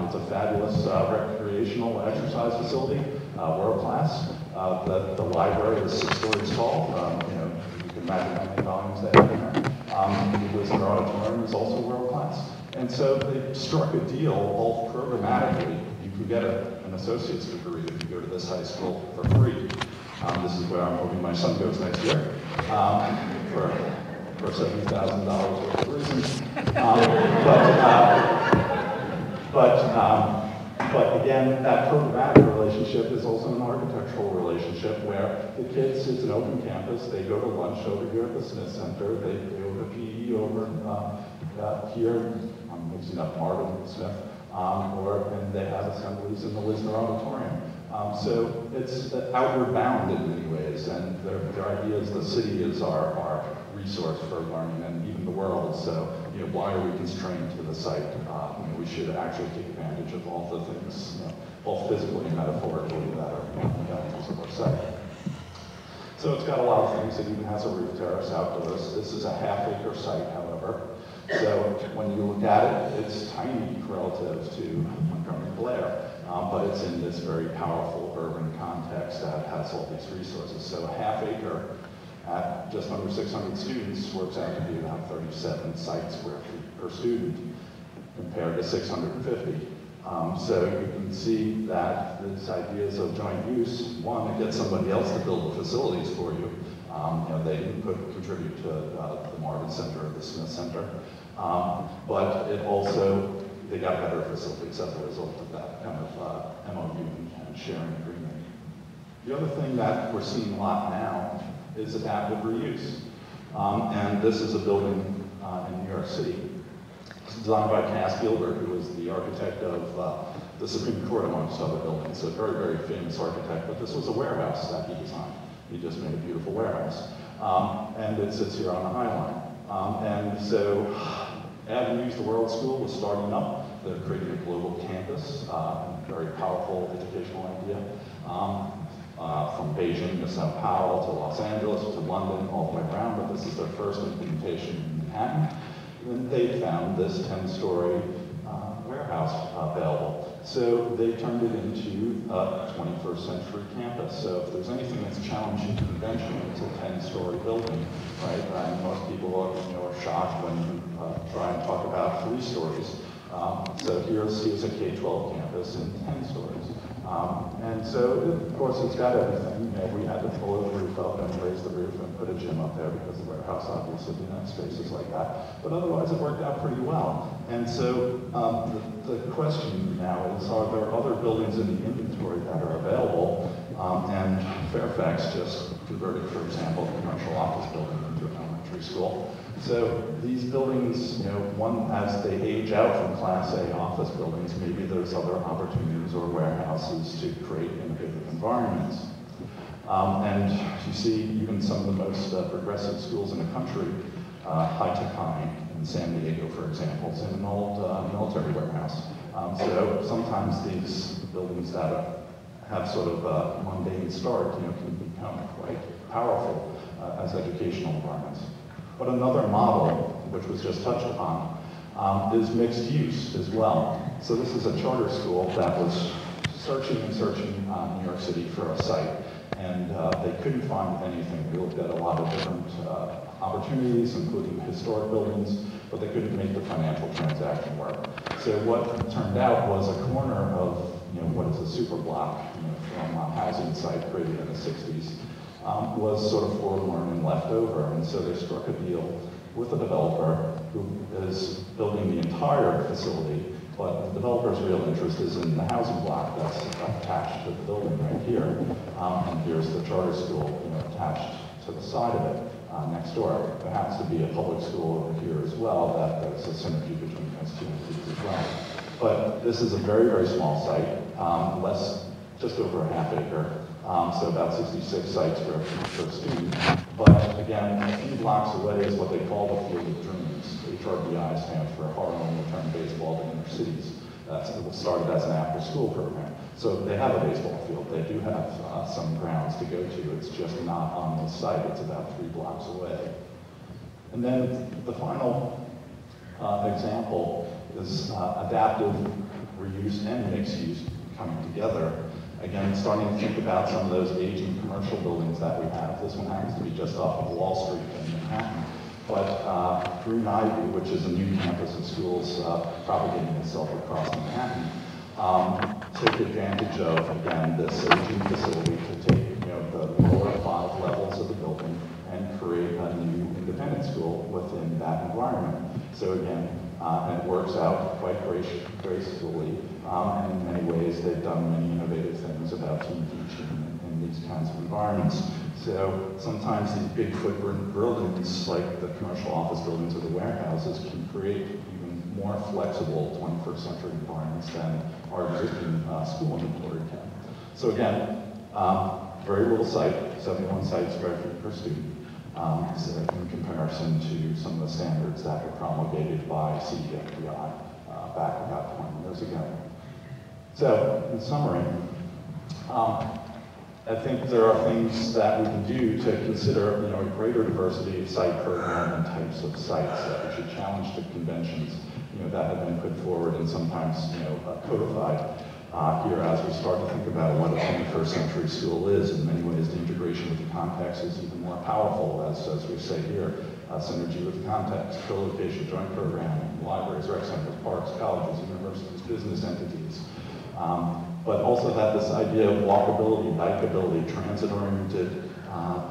It's a fabulous recreational exercise facility, world class. The library is 6 stories tall. You can imagine how many volumes they have in there. The Wisner Auditorium is also world class. And so they struck a deal, both programmatically. You can get an associate's degree if you go to this high school for free. This is where I'm hoping my son goes next year for $70,000 worth of reasons. But again, that programmatic relationship is also an architectural relationship where the kids, it's an open campus, they go to lunch over here at the Smith Center, they go to PE over here, I'm mixing up Marvin Smith, and they have assemblies in the Wisner Auditorium. So it's outward bound in many ways, and their idea is the city is our resource for learning, and even the world. So, why are we constrained to the site? We should actually take advantage of all the things, both physically and metaphorically, that are the boundaries of our site. So it's got a lot of things. It even has a roof terrace outdoors. This is a half-acre site, however. So when you look at it, it's tiny relative to Montgomery Blair. But it's in this very powerful urban context that has all these resources. So a half acre at just under 600 students works out to be about 37 site square feet per student compared to 650. So you can see that these ideas of joint use, one, it gets somebody else to build the facilities for you. They didn't contribute to the Marvin Center or the Smith Center. But it also, they got better facilities as a result of that kind of MOU and sharing agreement. The other thing that we're seeing a lot now is adaptive reuse. And this is a building in New York City. It's designed by Cass Gilbert, who was the architect of the Supreme Court, amongst other buildings. A very, very famous architect, but this was a warehouse that he designed. He just made a beautiful warehouse. And it sits here on the High Line. And so Avenues, the World School, was starting up. They're creating a global campus, a very powerful educational idea. From Beijing to Sao Paulo to Los Angeles to London, all the way around, but this is their first implementation in Manhattan. And they found this 10-story warehouse available. So they turned it into a 21st century campus. So if there's anything that's challenging convention, it's a 10-story building, right? And most people are shocked when you try and talk about 3 stories. So here's a K-12 campus in 10 stories. And so, of course, it's got everything. We had to pull the roof up and raise the roof and put a gym up there because the warehouse obviously didn't have spaces like that. But otherwise, it worked out pretty well. And so the question now is, are there other buildings in the inventory that are available? And Fairfax just converted, for example, a commercial office building into an elementary school. So these buildings, one, as they age out from Class A office buildings, maybe there's other opportunities or warehouses to create innovative environments. And you see even some of the most progressive schools in the country, High Tech High in San Diego, for example, is in an old military warehouse. So sometimes these buildings that have sort of a mundane start, can become quite powerful as educational environments. But another model, which was just touched upon, is mixed use as well. So this is a charter school that was searching in New York City for a site, and they couldn't find anything. We looked at a lot of different opportunities, including historic buildings, but they couldn't make the financial transaction work. So what turned out was a corner of what is a super block from a housing site created in the 60s. Was sort of forlorn and left over, and so they struck a deal with a developer who is building the entire facility, but the developer's real interest is in the housing block that's attached to the building right here, and here's the charter school attached to the side of it next door. There happens to be a public school over here as well, that's a synergy between those two entities as well. But this is a very, very small site, just over a half acre. So about 66 sites per student. But again, a few blocks away is what they call the Field of Dreams. HRBI stands for Harlem Return Baseball to Inner Cities. It was started as an after-school program. So they have a baseball field. They do have some grounds to go to. It's just not on the site. It's about 3 blocks away. And then the final example is adaptive reuse and mixed use coming together. Again, starting to think about some of those aging commercial buildings that we have. This one happens to be just off of Wall Street in Manhattan. But Green Ivy, which is a new campus of schools propagating itself across Manhattan, took advantage of, again, this aging facility to take the lower 5 levels of the building and create a new independent school within that environment. So again, it works out quite gracefully. And in many ways, they've done many innovative things about team teaching in these kinds of environments. So sometimes these big footprint buildings, like the commercial office buildings or the warehouses, can create even more flexible 21st century environments than our existing school inventory can. So again, very little site, 71 sites square feet per student. So in comparison to some of the standards that were promulgated by CEFPI back about 20 years ago. So, in summary, I think there are things that we can do to consider, a greater diversity of site program and types of sites that we should challenge the conventions, that have been put forward and sometimes, codified here as we start to think about what a 21st century school is. In many ways, the integration with the context is even more powerful, as we say here, synergy with the context, co-location, joint programming, libraries, rec centers, parks, colleges, universities, business entities. But also that this idea of walkability, bikeability, transit-oriented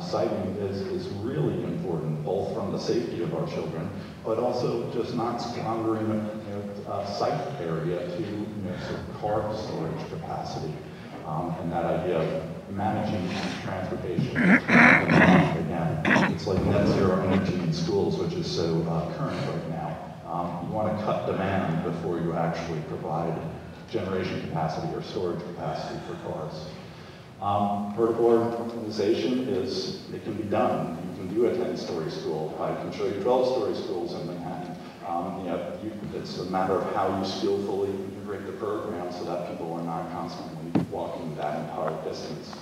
siting is really important, both from the safety of our children, but also just not squandering site area to sort of car storage capacity. And that idea of managing transportation. Again, it's like net zero energy in schools, which is so current right now. You want to cut demand before you actually provide generation capacity or storage capacity for cars. Vertical organization it can be done. You can do a 10-story school. I can show you 12-story schools in Manhattan. It's a matter of how you skillfully integrate the program so that people are not constantly walking that entire distance.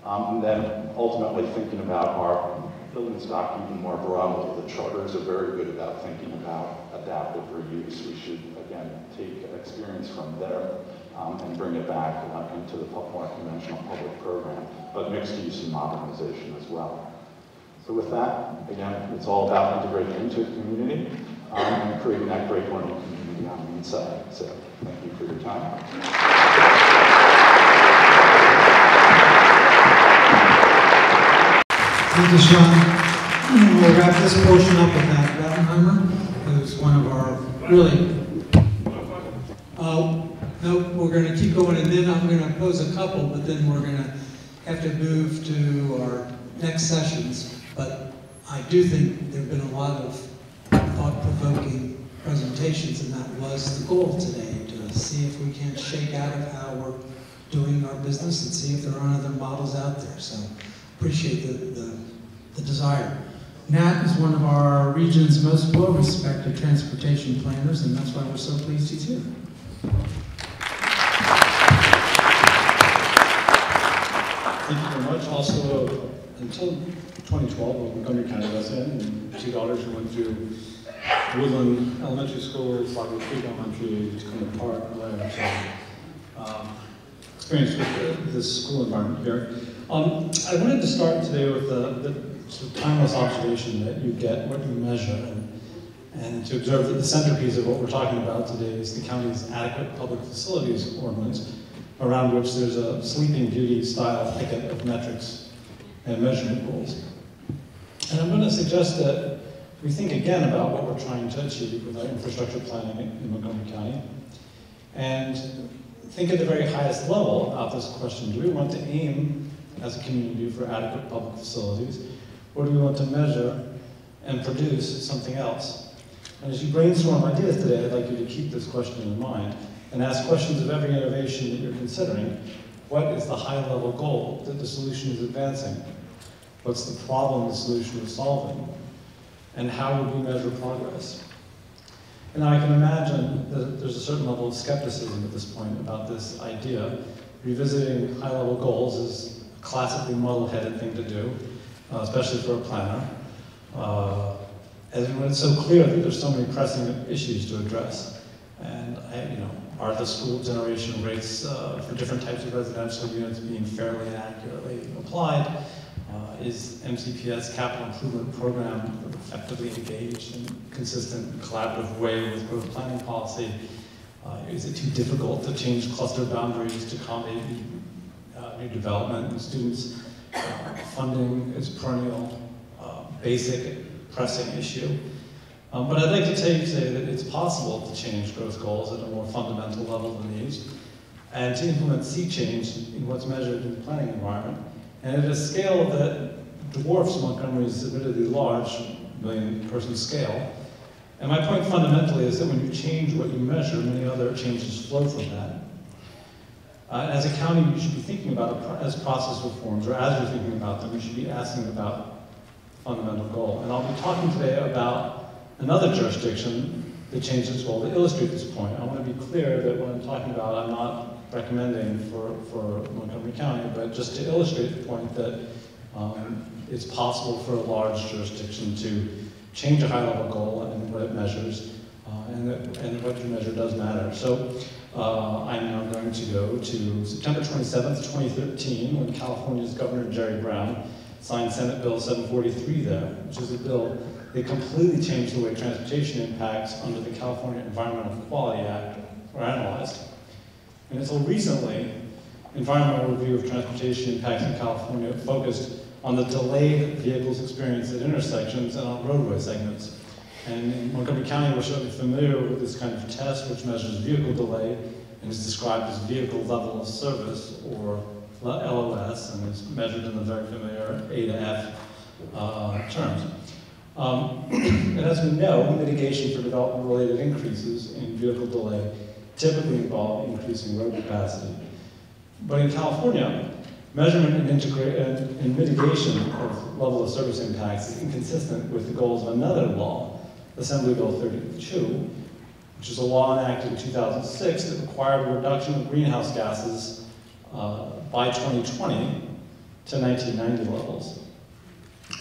And then ultimately thinking about our building stock even more broadly. The charters are very good about thinking about adaptive reuse. We should, again, take experience from there and bring it back into the more conventional public program, but mixed use and modernization as well. So with that, again, it's all about integrating into a community and creating that great learning community on the inside. So thank you for your time. Thank you, Sean. We'll wrap this portion up with Matt Bettenheimer, who's one of our really... no, we're going to keep going, and then I'm going to pose a couple, but then we're going to have to move to our next sessions. But I do think there have been a lot of thought-provoking presentations, and that was the goal today, to see if we can shake out of how we're doing our business and see if there are other models out there. So appreciate the desire. Nat is one of our region's most well-respected transportation planners, and that's why we're so pleased he's here. Thank you very much. Also, until 2012, I was a Montgomery County resident, and 2 daughters who went through Woodland Elementary School, Foggy Creek Elementary, Tacoma Park, and whatever. So, experience with this school environment here. I wanted to start today with the sort of timeless observation that you get what you measure, and to observe that the centerpiece of what we're talking about today is the county's adequate public facilities ordinance, around which there's a Sleeping Beauty style thicket of metrics and measurement goals. And I'm going to suggest that we think again about what we're trying to achieve with our infrastructure planning in Montgomery County, and think at the very highest level about this question. Do we want to aim as a community for adequate public facilities, or do we want to measure and produce something else? And as you brainstorm ideas today, I'd like you to keep this question in mind and ask questions of every innovation that you're considering. What is the high-level goal that the solution is advancing? What's the problem the solution is solving? And how would we measure progress? And I can imagine that there's a certain level of skepticism at this point about this idea. Revisiting high-level goals is a classically muddle-headed thing to do, especially for a planner. And when it's so clear that there's so many pressing issues to address. And are the school generation rates for different types of residential units being fairly and accurately applied? Is MCPS capital improvement program effectively engaged in a consistent collaborative way with growth planning policy? Is it too difficult to change cluster boundaries to accommodate new development in students? Funding is perennial, basic, pressing issue. But I'd like to tell you today that it's possible to change growth goals at a more fundamental level than these, and to implement sea change in what's measured in the planning environment, and at a scale that dwarfs Montgomery's admittedly large million-person scale. And my point fundamentally is that when you change what you measure, many other changes flow from that. As a county, you should be thinking about, as process reforms, or as you're thinking about them, you should be asking about fundamental goal. And I'll be talking today about another jurisdiction that changed its role to illustrate this point. I want to be clear that what I'm talking about, I'm not recommending for Montgomery County, but just to illustrate the point that it's possible for a large jurisdiction to change a high-level goal and what it measures, and what you measure does matter. So I'm now going to go to September 27th, 2013, when California's Governor Jerry Brown signed Senate Bill 743 there, which is a bill that completely changed the way transportation impacts under the California Environmental Quality Act were analyzed. And until recently, environmental review of transportation impacts in California focused on the delay that vehicles experience at intersections and on roadway segments. And in Montgomery County, we're certainly familiar with this kind of test, which measures vehicle delay and is described as vehicle level of service, or LOS, and is measured in the very familiar A to F terms. And as we know, mitigation for development-related increases in vehicle delay typically involve increasing road capacity. But in California, measurement and mitigation of level of service impacts is inconsistent with the goals of another law, Assembly Bill 32, which is a law enacted in 2006 that required a reduction of greenhouse gases by 2020 to 1990 levels.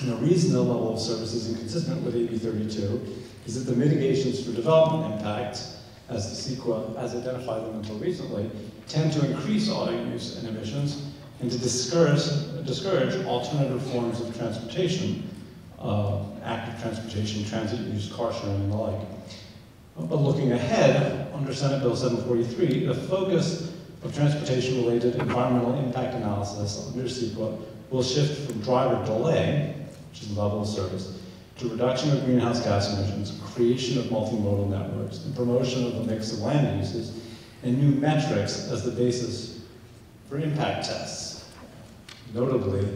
And the reason the level of service is inconsistent with AB 32 is that the mitigations for development impacts as the CEQA has identified them until recently, tend to increase auto use and emissions and to discourage alternative forms of transportation, active transportation, transit use, car sharing, and the like. But looking ahead, under Senate Bill 743, the focus of transportation-related environmental impact analysis under CEQA will shift from driver delay, which is the level of service, to reduction of greenhouse gas emissions, creation of multimodal networks, and promotion of a mix of land uses, and new metrics as the basis for impact tests, notably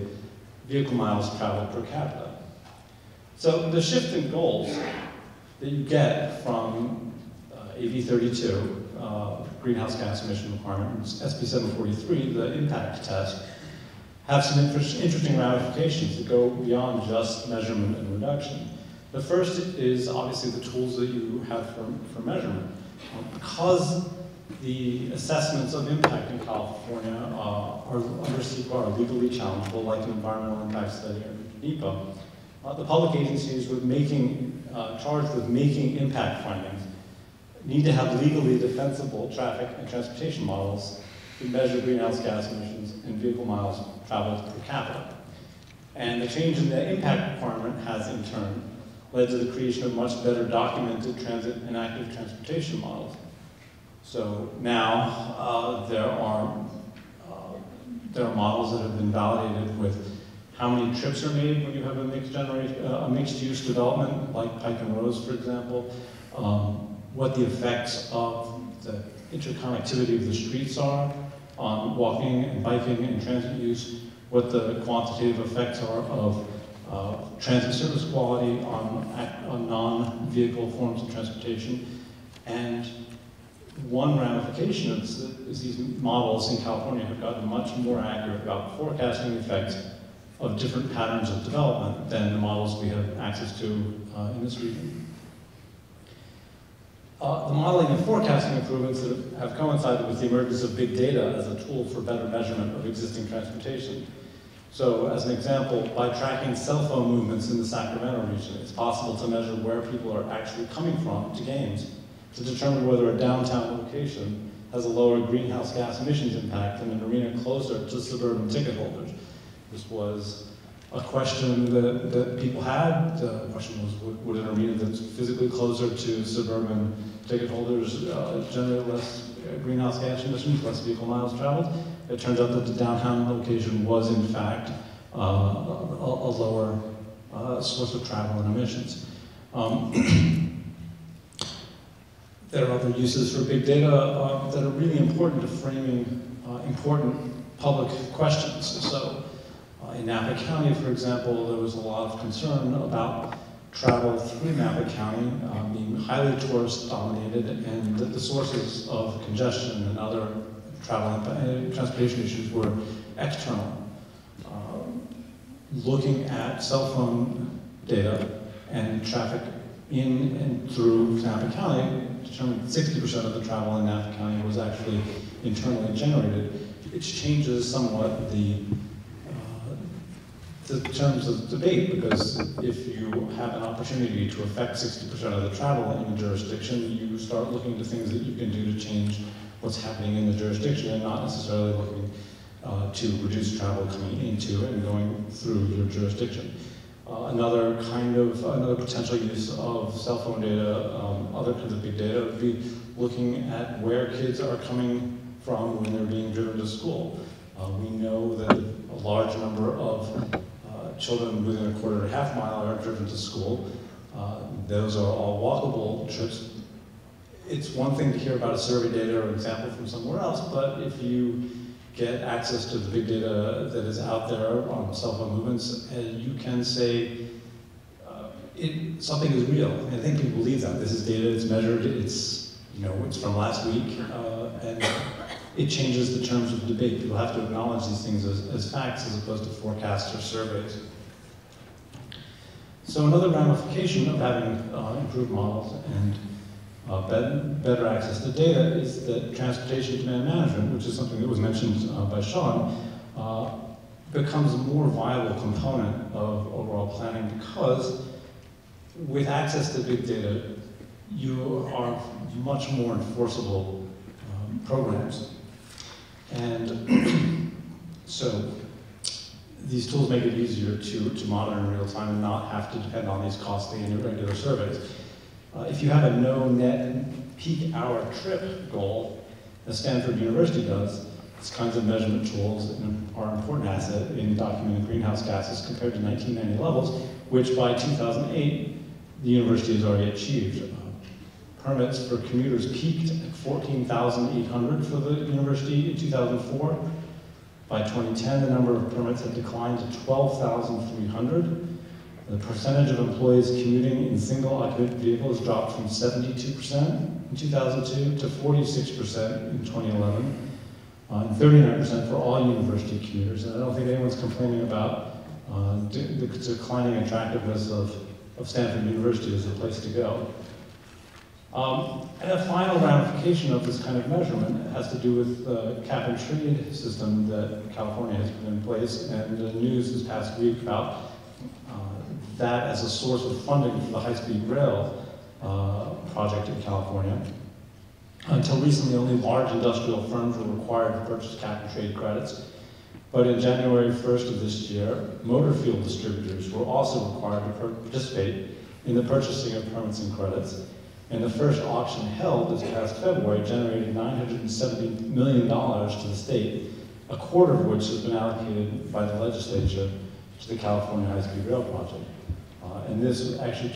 vehicle miles traveled per capita. So the shift in goals that you get from AB 32, greenhouse gas emission requirements, SB 743, the impact test, have some interesting ramifications that go beyond just measurement and reduction. The first is obviously the tools that you have for measurement. Because the assessments of impact in California are under CEQA are legally challengeable, like an environmental impact study or NEPA, the public agencies charged with making impact findings need to have legally defensible traffic and transportation models to measure greenhouse gas emissions and vehicle miles traveled per capita. And the change in the impact requirement has, in turn, led to the creation of much better documented transit and active transportation models. So now there are models that have been validated with how many trips are made when you have a mixed-use development, like Pike and Rose, for example, what the effects of the interconnectivity of the streets are on walking and biking and transit use, what the quantitative effects are of transit service quality on non-vehicle forms of transportation. And one ramification is these models in California have gotten much more accurate about forecasting the effects of different patterns of development than the models we have access to in this region. The modeling and forecasting improvements that have coincided with the emergence of big data as a tool for better measurement of existing transportation. So, as an example, by tracking cell phone movements in the Sacramento region, it's possible to measure where people are actually coming from to games to determine whether a downtown location has a lower greenhouse gas emissions impact than an arena closer to suburban ticket holders. This was a question that people had. The question was, would an arena that's physically closer to suburban ticket holders generate less greenhouse gas emissions, less vehicle miles traveled? It turns out that the downtown location was, in fact, a lower source of travel and emissions. There are other uses for big data that are really important to framing important public questions. So in Napa County, for example, there was a lot of concern about travel through Napa County being highly tourist dominated, and that the sources of congestion and other travel and transportation issues were external. Looking at cell phone data and traffic in and through Napa County determined 60% of the travel in Napa County was actually internally generated. It changes somewhat the terms of debate, because if you have an opportunity to affect 60% of the travel in a jurisdiction, you start looking to things that you can do to change what's happening in the jurisdiction and not necessarily looking to reduce travel coming into and going through your jurisdiction. Another potential use of cell phone data, other kinds of big data, would be looking at where kids are coming from when they're being driven to school. We know that a large number of children within a quarter to half mile are driven to school. Those are all walkable trips. It's one thing to hear about a survey data or example from somewhere else, but if you get access to the big data that is out there on cell phone movements, and you can say something is real. And I think people believe that. This is data, it's measured, it's from last week, and it changes the terms of debate. People have to acknowledge these things as facts as opposed to forecasts or surveys. So another ramification of having improved models and better access to data is that transportation demand management, which is something that was mentioned by Sean, becomes a more viable component of overall planning, because with access to big data, you are much more enforceable programs. And so these tools make it easier to monitor in real time and not have to depend on these costly and irregular surveys. If you have a no net peak hour trip goal, as Stanford University does, these kinds of measurement tools are an important asset in documenting greenhouse gases compared to 1990 levels, which by 2008, the university has already achieved. Permits for commuters peaked at 14,800 for the university in 2004. By 2010, the number of permits had declined to 12,300. The percentage of employees commuting in single-occupant vehicles dropped from 72% in 2002 to 46% in 2011, and 39% for all university commuters. And I don't think anyone's complaining about the declining attractiveness of Stanford University as a place to go. And a final ramification of this kind of measurement has to do with the cap and trade system that California has put in place, and the news this past week about that as a source of funding for the high-speed rail project in California. Until recently, only large industrial firms were required to purchase cap and trade credits, but in January 1st of this year, motor fuel distributors were also required to participate in the purchasing of permits and credits. And the first auction held this past February generated $970 million to the state, a quarter of which has been allocated by the legislature to the California High-Speed Rail Project. And this actually